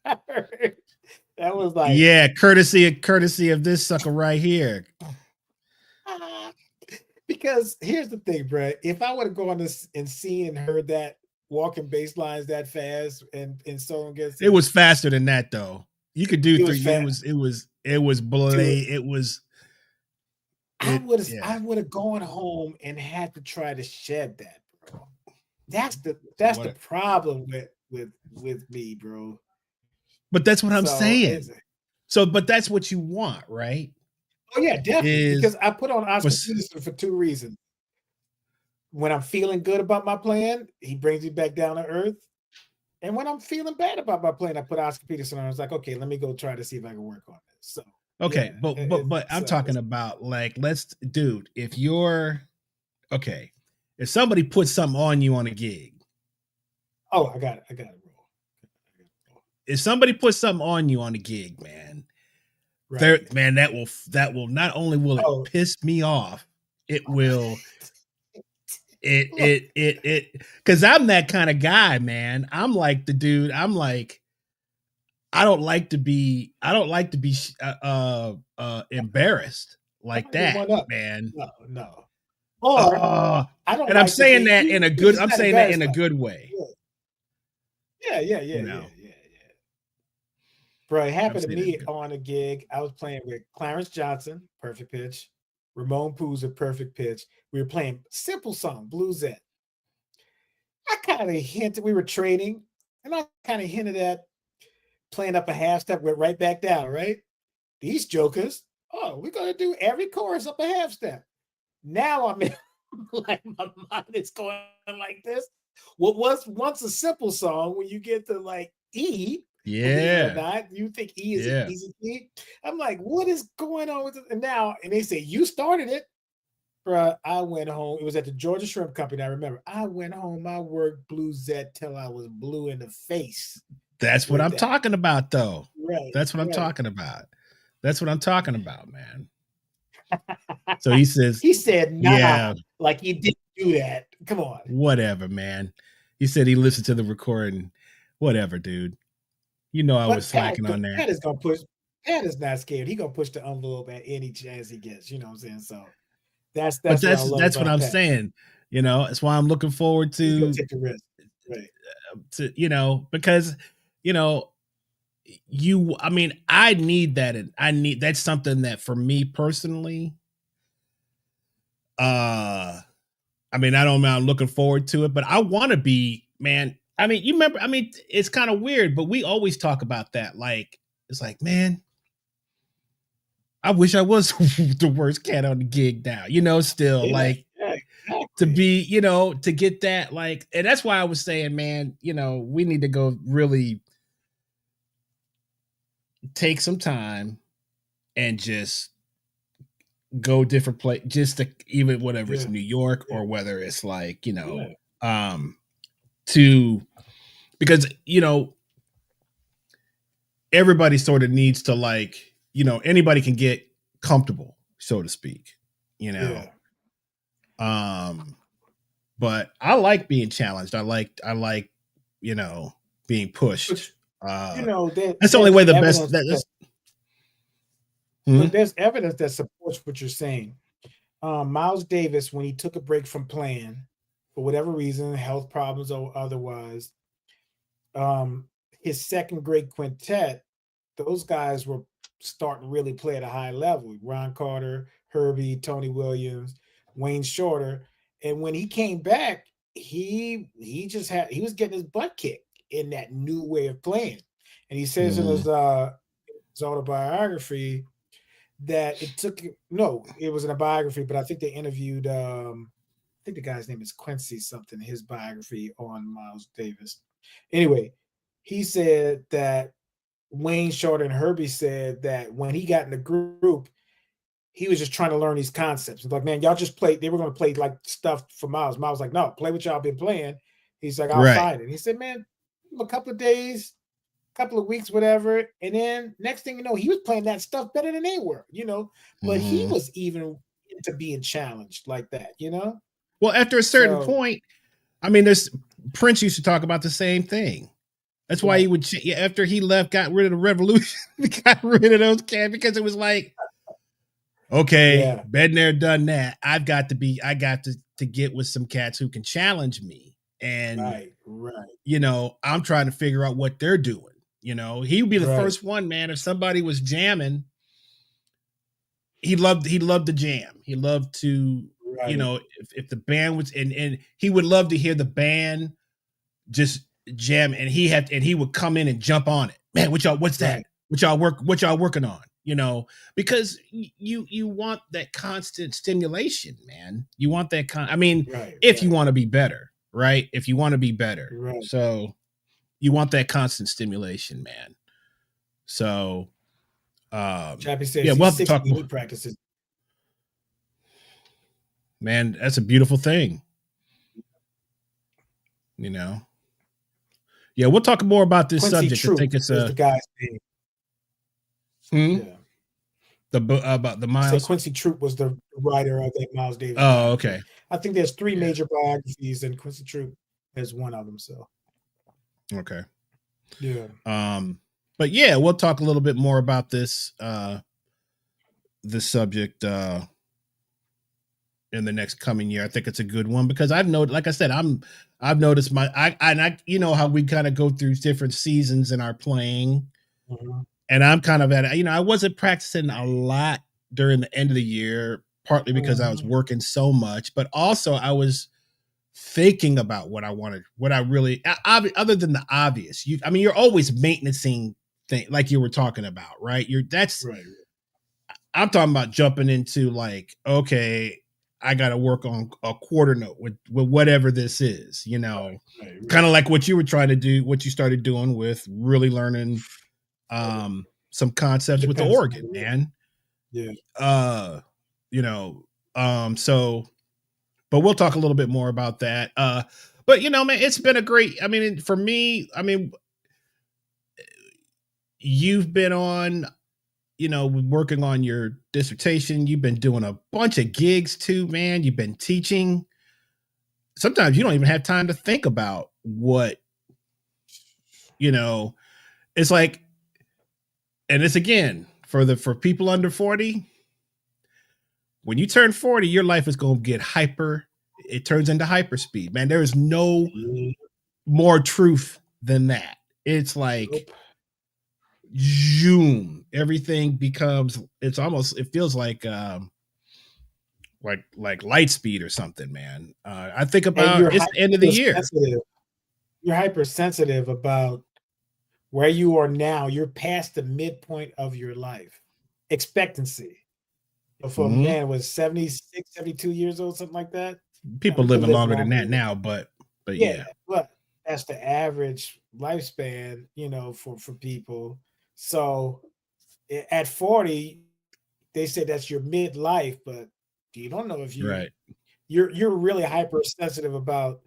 I heard that was like, Yeah, courtesy of this sucker right here. because here's the thing, bro. If I would have gone this and seen and heard that walking bass lines that fast and so on gets It it, was faster than that though. You could do it was three. It fast. was it was it was Dude, blade. It was it. I Yeah. would have gone home and had to try to shed that, bro. So That's the what? problem with me, bro. But that's what I'm So it's, saying. So, but that's what you want, right? oh yeah, definitely. Is Because I put on for Oscar Peterson for two reasons. When I'm feeling good about my plan, he brings me back down to earth. And when I'm feeling bad about my plan, I put Oscar Peterson on. I was like, okay, let me go try to see if I can work on this. So yeah, okay, but I'm talking about like dude, if you're okay, if somebody puts something on you on a gig, oh, I got it. I got it, bro. if somebody puts something on you on a gig, man, Right. that will not only will it Oh, piss me off, it will because I'm that kind of guy, man. I'm like the dude. I'm like, I don't like to be embarrassed like that, one up. man. No. Or I don't and I'm like to saying be. that in a You good. just I'm not saying that in embarrassed a by good way. Yeah. Bro, it I'm happened to saying it in a me good way. on a gig. I was playing with Clarence Johnson, perfect pitch. Ramon Pooza, perfect pitch. We were playing simple song, Bluesette. I kind of hinted, we were trading, and I kind of hinted at playing up a half step, went right back down, right? These jokers, we're going to do every chorus up a half step. Now I'm in, like, my mind is going like this. What was once a simple song, when you get to like E, believe it or not, you think E is an easy key. I'm like, what is going on with it? And now, and they say, you started it. Bruh, I went home. It was at the Georgia Shrimp Company. I remember. I went home. I worked Bluesette till I was blue in the face. That's what I'm talking about, though. Right. That's what I'm talking about. That's what I'm talking about, man. So he says, he said, nah, yeah, like he didn't do that. Come on. Whatever, man. He said he listened to the recording. Whatever, dude. You know I was slacking on that. Pat is gonna push. Pat is not scared. He gonna push the envelope at any chance he gets. You know what I'm saying? So that's what I'm saying. You know, that's why I'm looking forward to take the risk. Right. To because I mean, I need that, and that's something that for me personally. I mean, I don't know. I'm looking forward to it, but I want to be, man. I mean, you remember? I mean, it's kind of weird, but we always talk about that. Like, it's like, man, I wish I was the worst cat on the gig now. Still like exactly. to be, to get that, like, and that's why I was saying, man, we need to go really take some time and just go different place, just to even whatever it's New York or whether it's like, because everybody sort of needs to, like, anybody can get comfortable, so to speak, but I like being challenged. I like being pushed. That's the only way the best there's evidence that supports what you're saying. Miles Davis, when he took a break from playing for whatever reason, health problems or otherwise, his second grade quintet, those guys were starting to really play at a high level. Ron Carter, Herbie, Tony Williams, Wayne Shorter. And when he came back, he was getting his butt kicked in that new way of playing. And he says in his autobiography that it was in a biography, but I think they interviewed, I think the guy's name is Quincy something, his biography on Miles Davis. Anyway, he said that Wayne Shorter and Herbie said that when he got in the group, he was just trying to learn these concepts. He's like, man, y'all just play. They were going to play like stuff for Miles. Miles was like, no, play what y'all been playing. He's like, I'll find it. He said, man, a couple of days, couple of weeks, whatever. And then next thing you know, he was playing that stuff better than they were, but he was even into being challenged like that, Well, after a certain point, I mean, Prince used to talk about the same thing. That's why he would, after he left, got rid of the Revolution, got rid of those cats, because it was like, okay, been there, done that. I got to get with some cats who can challenge me. And, I'm trying to figure out what they're doing. He would be the first one, man. If somebody was jamming, he loved the jam. He loved to, if the band was, and he would love to hear the band just jam, and he would come in and jump on it. Man, what's that? What y'all working on? Because you want that constant stimulation, man. You want that if you want to be better, right? If you want to be better. So you want that constant stimulation, man. So Chappie says we'll have to talk more. He practices. Man, that's a beautiful thing. Yeah, we'll talk more about this Quincy subject. Troop I think it's the guy's name. About the Miles. Quincy Troop was the writer of that Miles Davis. Oh, okay. I think there's 3 Yeah. major biographies, and Quincy Troop is one of them. So Okay. yeah. But yeah, we'll talk a little bit more about this subject in the next coming year. I think it's a good one because I've noticed, like I said, I've noticed I you know how we kind of go through different seasons in our playing, and I'm kind of at, I wasn't practicing a lot during the end of the year, partly because I was working so much, but also I was thinking about what I wanted, what I really, other than the obvious. You're always maintaining thing like you were talking about, right? Right. I'm talking about jumping into like, okay, I got to work on a quarter note with whatever this is, Right. kind of like what you were trying to do, what you started doing with really learning some concepts with the Depends on organ, it. man. Yeah. So, but we'll talk a little bit more about that. But man, it's been a great, for me, you've been on, working on your dissertation. You've been doing a bunch of gigs too, man. You've been teaching. Sometimes you don't even have time to think about what, it's like, and it's again for people under 40. When you turn 40, your life is going to get hyper. It turns into hyperspeed, man. There is no more truth than that. It's like, zoom. Everything becomes. It feels like light speed or something, man. I think And about it's the end of the year. You're hypersensitive about where you are now. You're past the midpoint of your life expectancy. For a man was 76, 72 years old, something like that. People We could living live longer than that now, but yeah. But that's the average lifespan, for people. So at 40, they say that's your midlife, but you don't know if you're really hypersensitive about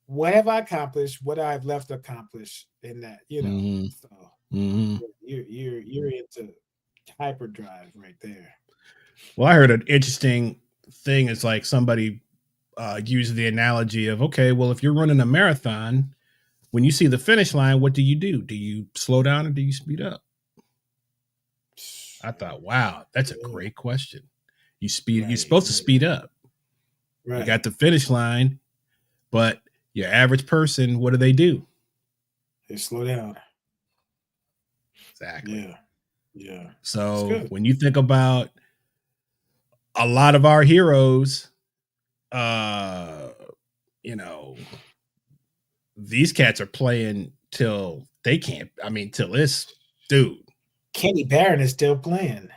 what have I accomplished, what I've left accomplished in that, So you're into hyperdrive right there. Well, I heard an interesting thing. It's like somebody used the analogy of, okay, well, if you're running a marathon, when you see the finish line, what do? Do you slow down or do you speed up? I thought, wow, that's a great question. You're supposed to speed up. Right. You got the finish line, but your average person, what do? They slow down. Exactly. Yeah. So when you think about a lot of our heroes, these cats are playing till they can't. Till this dude. Kenny Barron is still playing.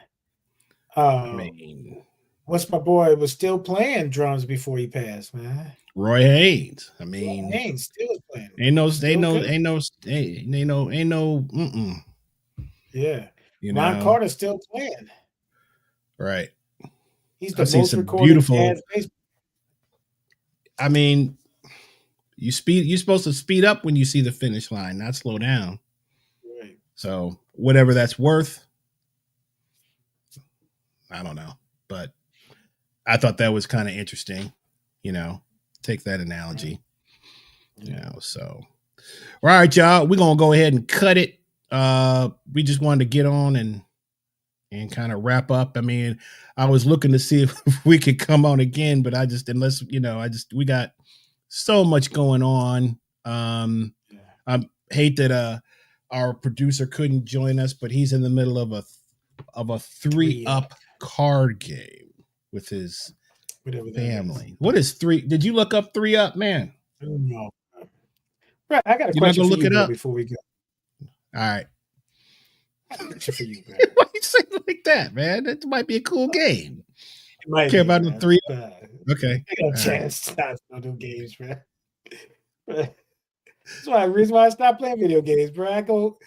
What's my boy was still playing drums before he passed, man. Roy Haynes. Roy Haynes still playing. Ain't no. Yeah. Ron Carter's still playing. Right. He's the most recorded jazz bass. You're supposed to speed up when you see the finish line, not slow down. Right. So whatever that's worth, I don't know, but I thought that was kind of interesting. Take that analogy. So all right, y'all, we're gonna go ahead and cut it. We just wanted to get on and kind of wrap up. I was looking to see if we could come on again, but we got so much going on. I hate that our producer couldn't join us, but he's in the middle of a 3-up card game with his family. What is 3? Did you look up 3-up, man? No. Right, I got a question for you before we go. All right. I got a question for you, bro. Why you say it like that, man? That might be a cool game. It might care about the 3? Okay. I got a chance to stop those games, bro. That's why the reason why I stopped playing video games, bro. I go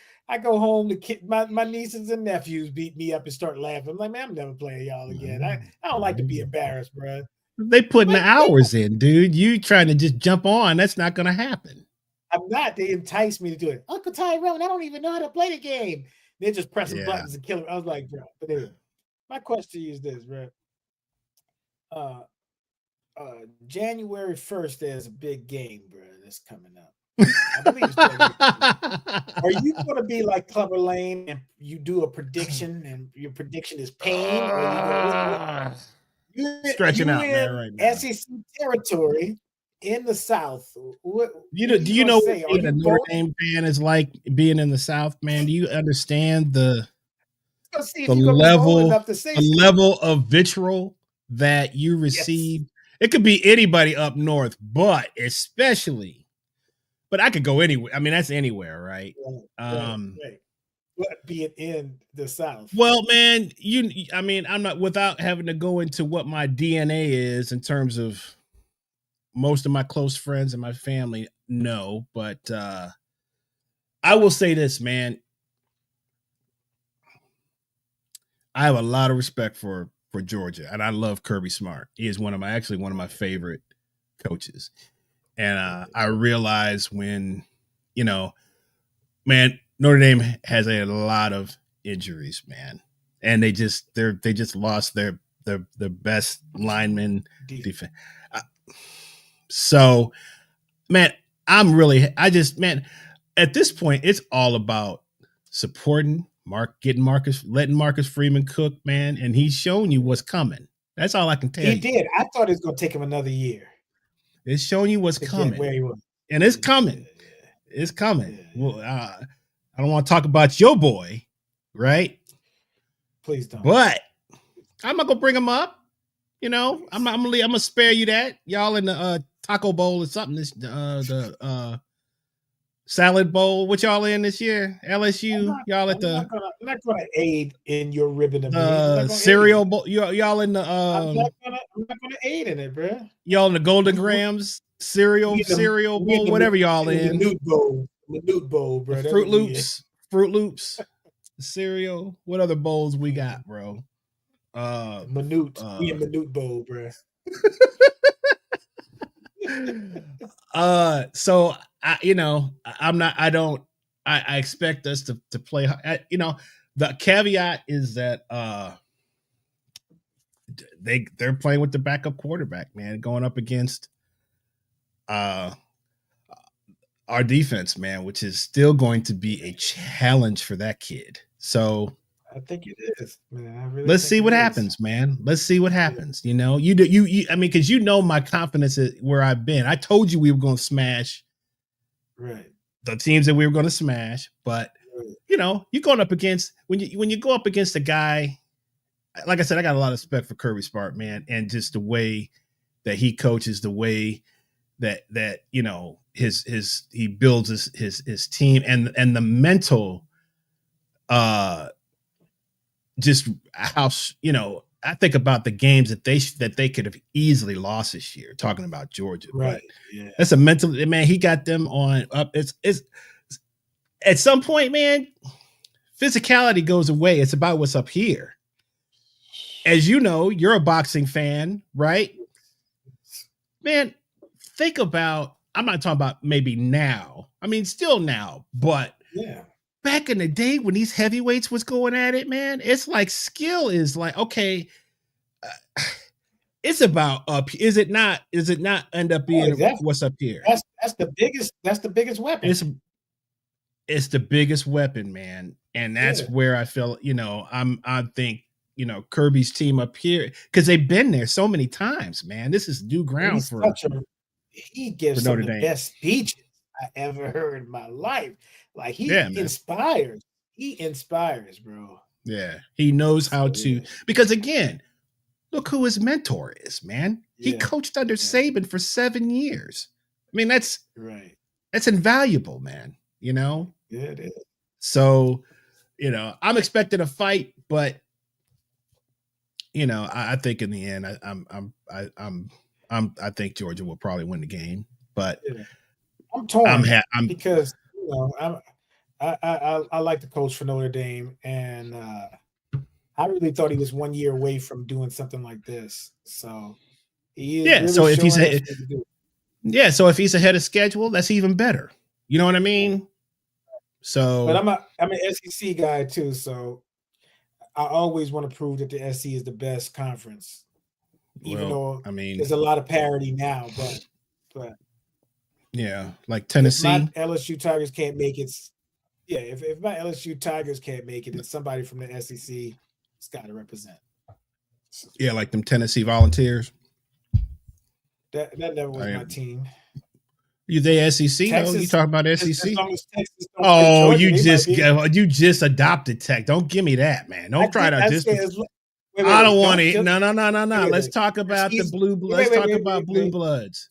home to my nieces and nephews beat me up and start laughing. I'm like, man, I'm never playing y'all again. I don't like to be embarrassed, bro. They putting the hours in, dude. You trying to just jump on? That's not gonna happen. I'm not. They entice me to do it. Uncle Tyrone, I don't even know how to play the game. They're just pressing buttons and killing. I was like, bro. But anyway, my question to you is this, bro. January 1st, there's a big game, bro, that's coming up. I believe it's January 1st. Are you going to be like Clubber Lane and you do a prediction and your prediction is pain, or you go Stretching you out, man, in right now. SEC territory in the South? What Do you you gonna know say? what Are being you a Notre both? Dame fan is like being in the South, man? Do you understand Let's see if the you're gonna be bold level enough to say the something. level of vitriol that you Yes. receive? It could be anybody up north, but especially, but I could go anywhere. I mean, that's anywhere, right? Right, right, Um, right. But being in the South. well, man, I mean, I'm not without having to go into what my DNA is in terms of most of my close friends and my family. No, but I will say this, man. I have a lot of respect for Georgia, and I love Kirby Smart. He is one of my favorite coaches. And I realize when, you know, man, Notre Dame has a lot of injuries, man, and they just lost their best lineman defense. So, man, man, at this point, it's all about supporting letting Marcus Freeman cook, man, and he's shown you what's coming. That's all I can tell He you. did. I thought it was gonna take him another year It's showing you what's to get coming, where he was. and it's Yeah, coming. It's coming. yeah. Well, I don't want to talk about your boy, right? Please don't. But I'm not gonna bring him up. You know, Please. I'm gonna spare you that. Y'all in the taco bowl or something. The salad bowl. What y'all in this year? LSU. Y'all at I'm not gonna aid in your ribbon of me. I'm not gonna aid. cereal bowl. Y'all in the I'm not gonna aid in it, bro. y'all in the Golden We Grams cereal we in bowl, whatever y'all the in. minute bowl, The bro. That's what we in. Fruit Loops, cereal. What other bowls we got, bro? We in minute bowl, bro. So I'm not. I don't. I expect us to play. The caveat is that they're playing with the backup quarterback, man, going up against our defense, man, which is still going to be a challenge for that kid. So I think it is, man. I really let's think see it what is. happens, man. Let's see what happens. You know, you I mean, because my confidence is where I've been. I told you we were going to smash right the teams that we were going to smash, but you're going up against when you go up against a guy. Like I said, I got a lot of respect for Kirby Smart, man, and just the way that he coaches, the way that he builds his team and the mental just how I think about the games that they could have easily lost this year, talking about Georgia. right But yeah that's a mental, man. He got them on up. It's at some point, man, physicality goes away. It's about what's up here. As you know, you're a boxing fan, right? Man, think about, I'm not talking about maybe now. I mean, still now, but yeah back in the day when these heavyweights was going at it, man, it's like skill is like, okay, it's about up. Is it not end up being exactly. what's up here? That's the biggest weapon. It's the biggest weapon, man. And that's where I feel, I think, Kirby's team up here, because they've been there so many times, man. This is new ground He gives some of the best speeches I ever heard in my life. Like he inspires. He inspires, bro. Yeah. He knows how to, because again, look who his mentor is, man. He coached under Saban for 7 years. I mean, that's invaluable, man. Yeah, it is. So, I'm expecting a fight, but I think in the end, I think Georgia will probably win the game. But I'm torn because I like the coach for Notre Dame, and I really thought he was 1 year away from doing something like this. So he is really so if he's so if he's ahead of schedule, that's even better. You know what I mean? So, but I'm an SEC guy too, so I always want to prove that the SEC is the best conference. even Well, though I mean, there's a lot of parity now. But yeah, like if my Tennessee. LSU Tigers can't make it, yeah, if my LSU Tigers can't make it, then somebody from the SEC has got to represent. Yeah, like them Tennessee Volunteers. That never was I, my team. you they SEC though? You Texas, talk about as SEC? long as Texas don't play Oh, Georgia, they might be. you just adopted Tech. Don't give me that, man. Don't try to just. I don't want it. No. Let's talk about the blue. Let's talk about blue bloods.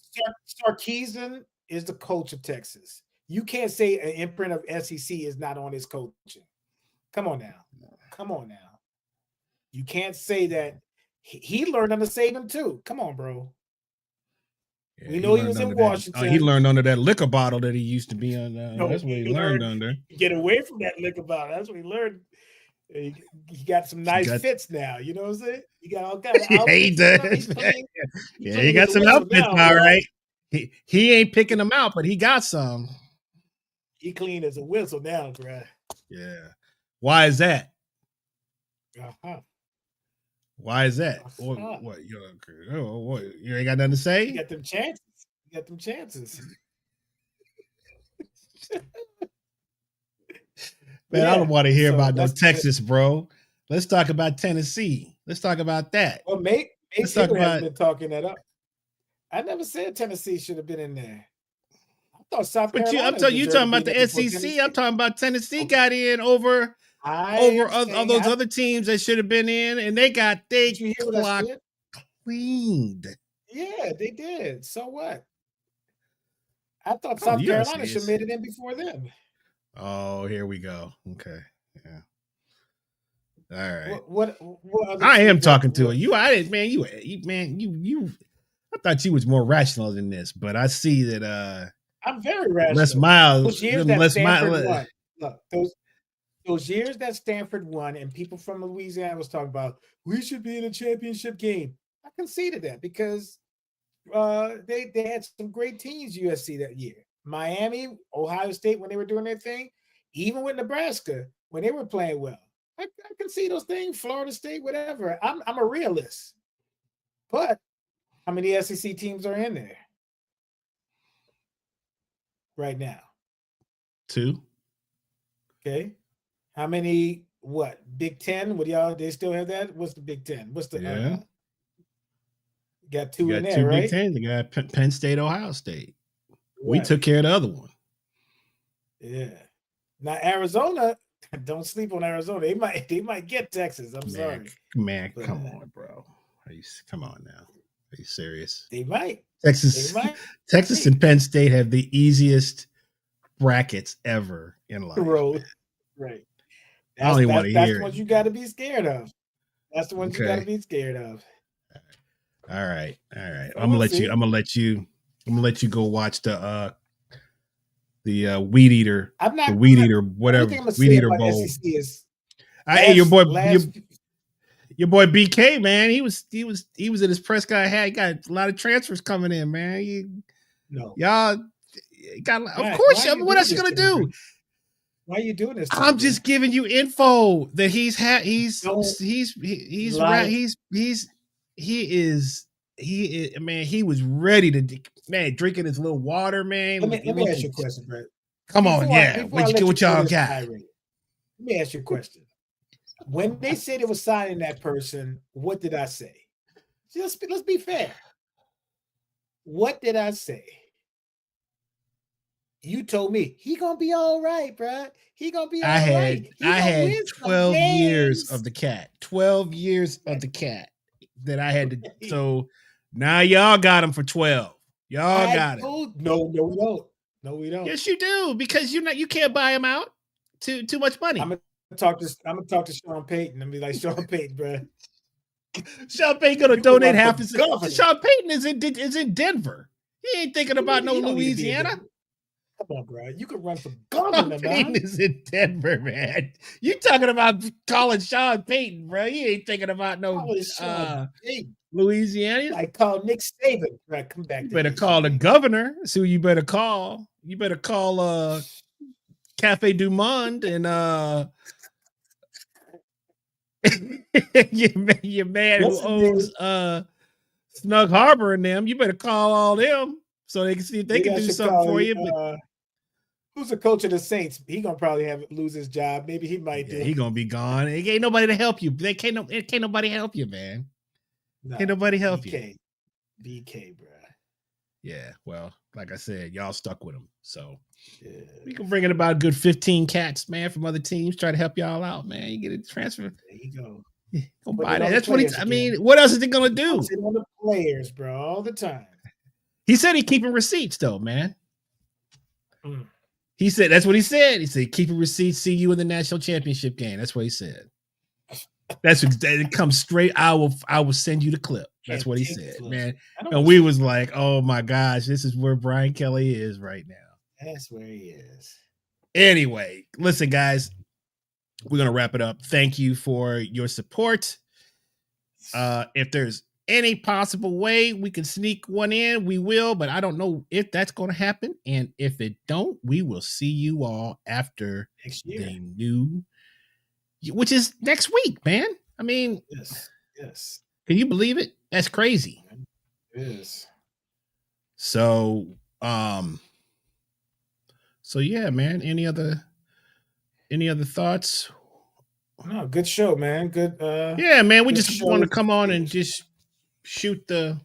Sarkisian is the coach of Texas. You can't say an imprint of SEC is not on his coaching. Come on now. You can't say that. He learned under Saban too. Come on, bro. Yeah, we know he was in Washington. He learned under that liquor bottle that he used to be on. That's what he learned under. Get away from that liquor bottle. That's what he learned. He got some nice fits now. You know what I'm saying? He got all kinds of outfits. He does. Yeah, he got some outfits now, all right. He ain't picking them out, but he got some. He clean as a whistle now, bro. Yeah. Why is that? Why is that? What? You ain't got nothing to say? You got them chances. Man, I don't want to hear about no Texas, bro. Let's talk about Tennessee. Let's talk about that. Well, May has been talking that up. I never said Tennessee should have been in there. I thought South Carolina. But you talking about the SEC. I'm talking about Tennessee got in over all those other teams that should have been in, and they got clock cleaned. Yeah, they did. So what? I thought South Carolina should have made it in before them. Oh, here we go. Okay, yeah. All right. What I am talking to you. I didn't, man. You. I thought you was more rational than this, but I see that. I'm very rational. Les Miles. Those years that Stanford won. Look, those years that Stanford won, and people from Louisiana was talking about we should be in a championship game. I conceded that because they had some great teams. USC that year, Miami, Ohio State when they were doing their thing, even with Nebraska when they were playing well. I can see those things. Florida State, whatever. I'm a realist, but how many SEC teams are in there right now? 2. Okay. How many? What? Big Ten? What y'all? They still have that? What's the Big Ten? What's the? Got 2 in there, right? Big Ten. You got Penn State, Ohio State. Right. We took care of the other one. Yeah. Now Arizona. Don't sleep on Arizona. They might get Texas. I'm sorry. Man, come on, bro. Come on now. Are you serious? They might. Texas and Penn State have the easiest brackets ever in life. Right. I don't even want to hear it. That's the ones you got to be scared of. That's the ones you got to be scared of. All right. I'm gonna let you go watch the Weed Eater. The Weed Eater, whatever. Weed Eater Bowl. Your boy BK, man. He was at his press guy. He got a lot of transfers coming in, man. Y'all got. Of course, what else you gonna do? Why are you doing this? I'm just giving you info that he was ready to, man, drinking his little water, man. Let me ask you a question, Brett. Come on, what y'all got? Let me ask you a question. When they said it was signing that person, what did I say? Let's be fair. What did I say? You told me he gonna be all right, bro. He gonna be all right. I had 12 years of the cat. 12 years of the cat that I had to. So now y'all got him for 12. Y'all got him. No, we don't. No, we don't. Yes, you do, because you can't buy him out. Too much money. I'm gonna talk to Sean Payton and be like, Sean Payton, bro. Sean Payton gonna donate half his. Sean Payton is in Denver. He ain't thinking about no Louisiana. Come on, bro. You can run for governor, man. Payton is in Denver, man. You talking about calling Sean Payton, bro? You ain't thinking about no Louisiana. I call Nick Saban. Right, come back. You better call the governor. So you better call. You better call Cafe Du Monde and your man who owns Snug Harbor and them. You better call all them so they can see if they Maybe can I do should something call for you. you. But Who's the coach of the Saints? He gonna probably lose his job. Maybe he might yeah, do he it. gonna be gone. It ain't nobody to help you. It can't nobody help you, man. Nah, Can't nobody help you. BK, bro. Yeah, well, like I said, y'all stuck with him. So Yeah. we can bring in about a good 15 cats, man, from other teams. Try to help y'all out, man. You get a transfer. There you go. Go Putting buy it that. on the That's what players I again. mean, what else is he gonna do? Puts it on the players, bro, all the time. He said he keeping receipts though, man. Mm. He said that's what he said. He said keeping receipts. See you in the national championship game. That's what he said. That's what it comes straight. I will send you the clip. That's what he said, man. And we was like, oh my gosh, this is where Brian Kelly is right now. That's where he is. Anyway, listen, guys, we're gonna wrap it up. Thank you for your support. If there's any possible way we can sneak one in, we will, but I don't know if that's going to happen. And if it don't, we will see you all after the new, which is next week, man. I mean, yes. Can you believe it? That's crazy. It is. So yeah, man. Any other thoughts? No, good show, man. Good. Yeah, man. We just want to come on and just shoot the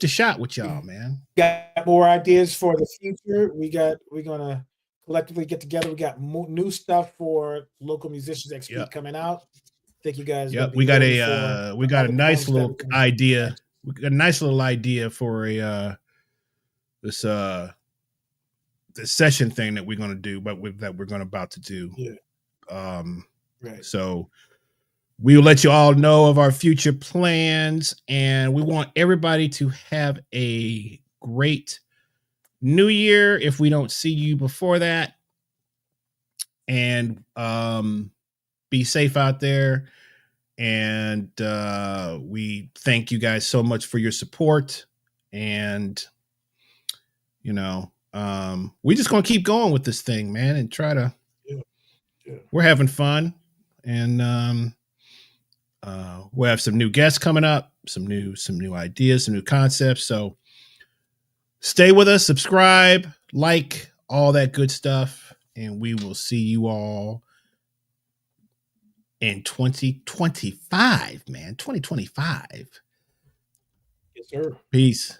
shot with y'all, man. Got more ideas for the future. We're gonna collectively get together. We got new stuff for local musicians XP coming out. I think you guys. Yep, we got a nice little idea. We got a nice little idea for this session thing that we're gonna do, but that we're gonna about to do. Yeah. Right. So we will let you all know of our future plans, and we want everybody to have a great new year if we don't see you before that. And be safe out there. And we thank you guys so much for your support. And, we just going to keep going with this thing, man, and try to, we're having fun. And we'll have some new guests coming up, some new ideas, some new concepts. So stay with us, subscribe, like, all that good stuff. And we will see you all in 2025, man. 2025. Yes, sir. Peace.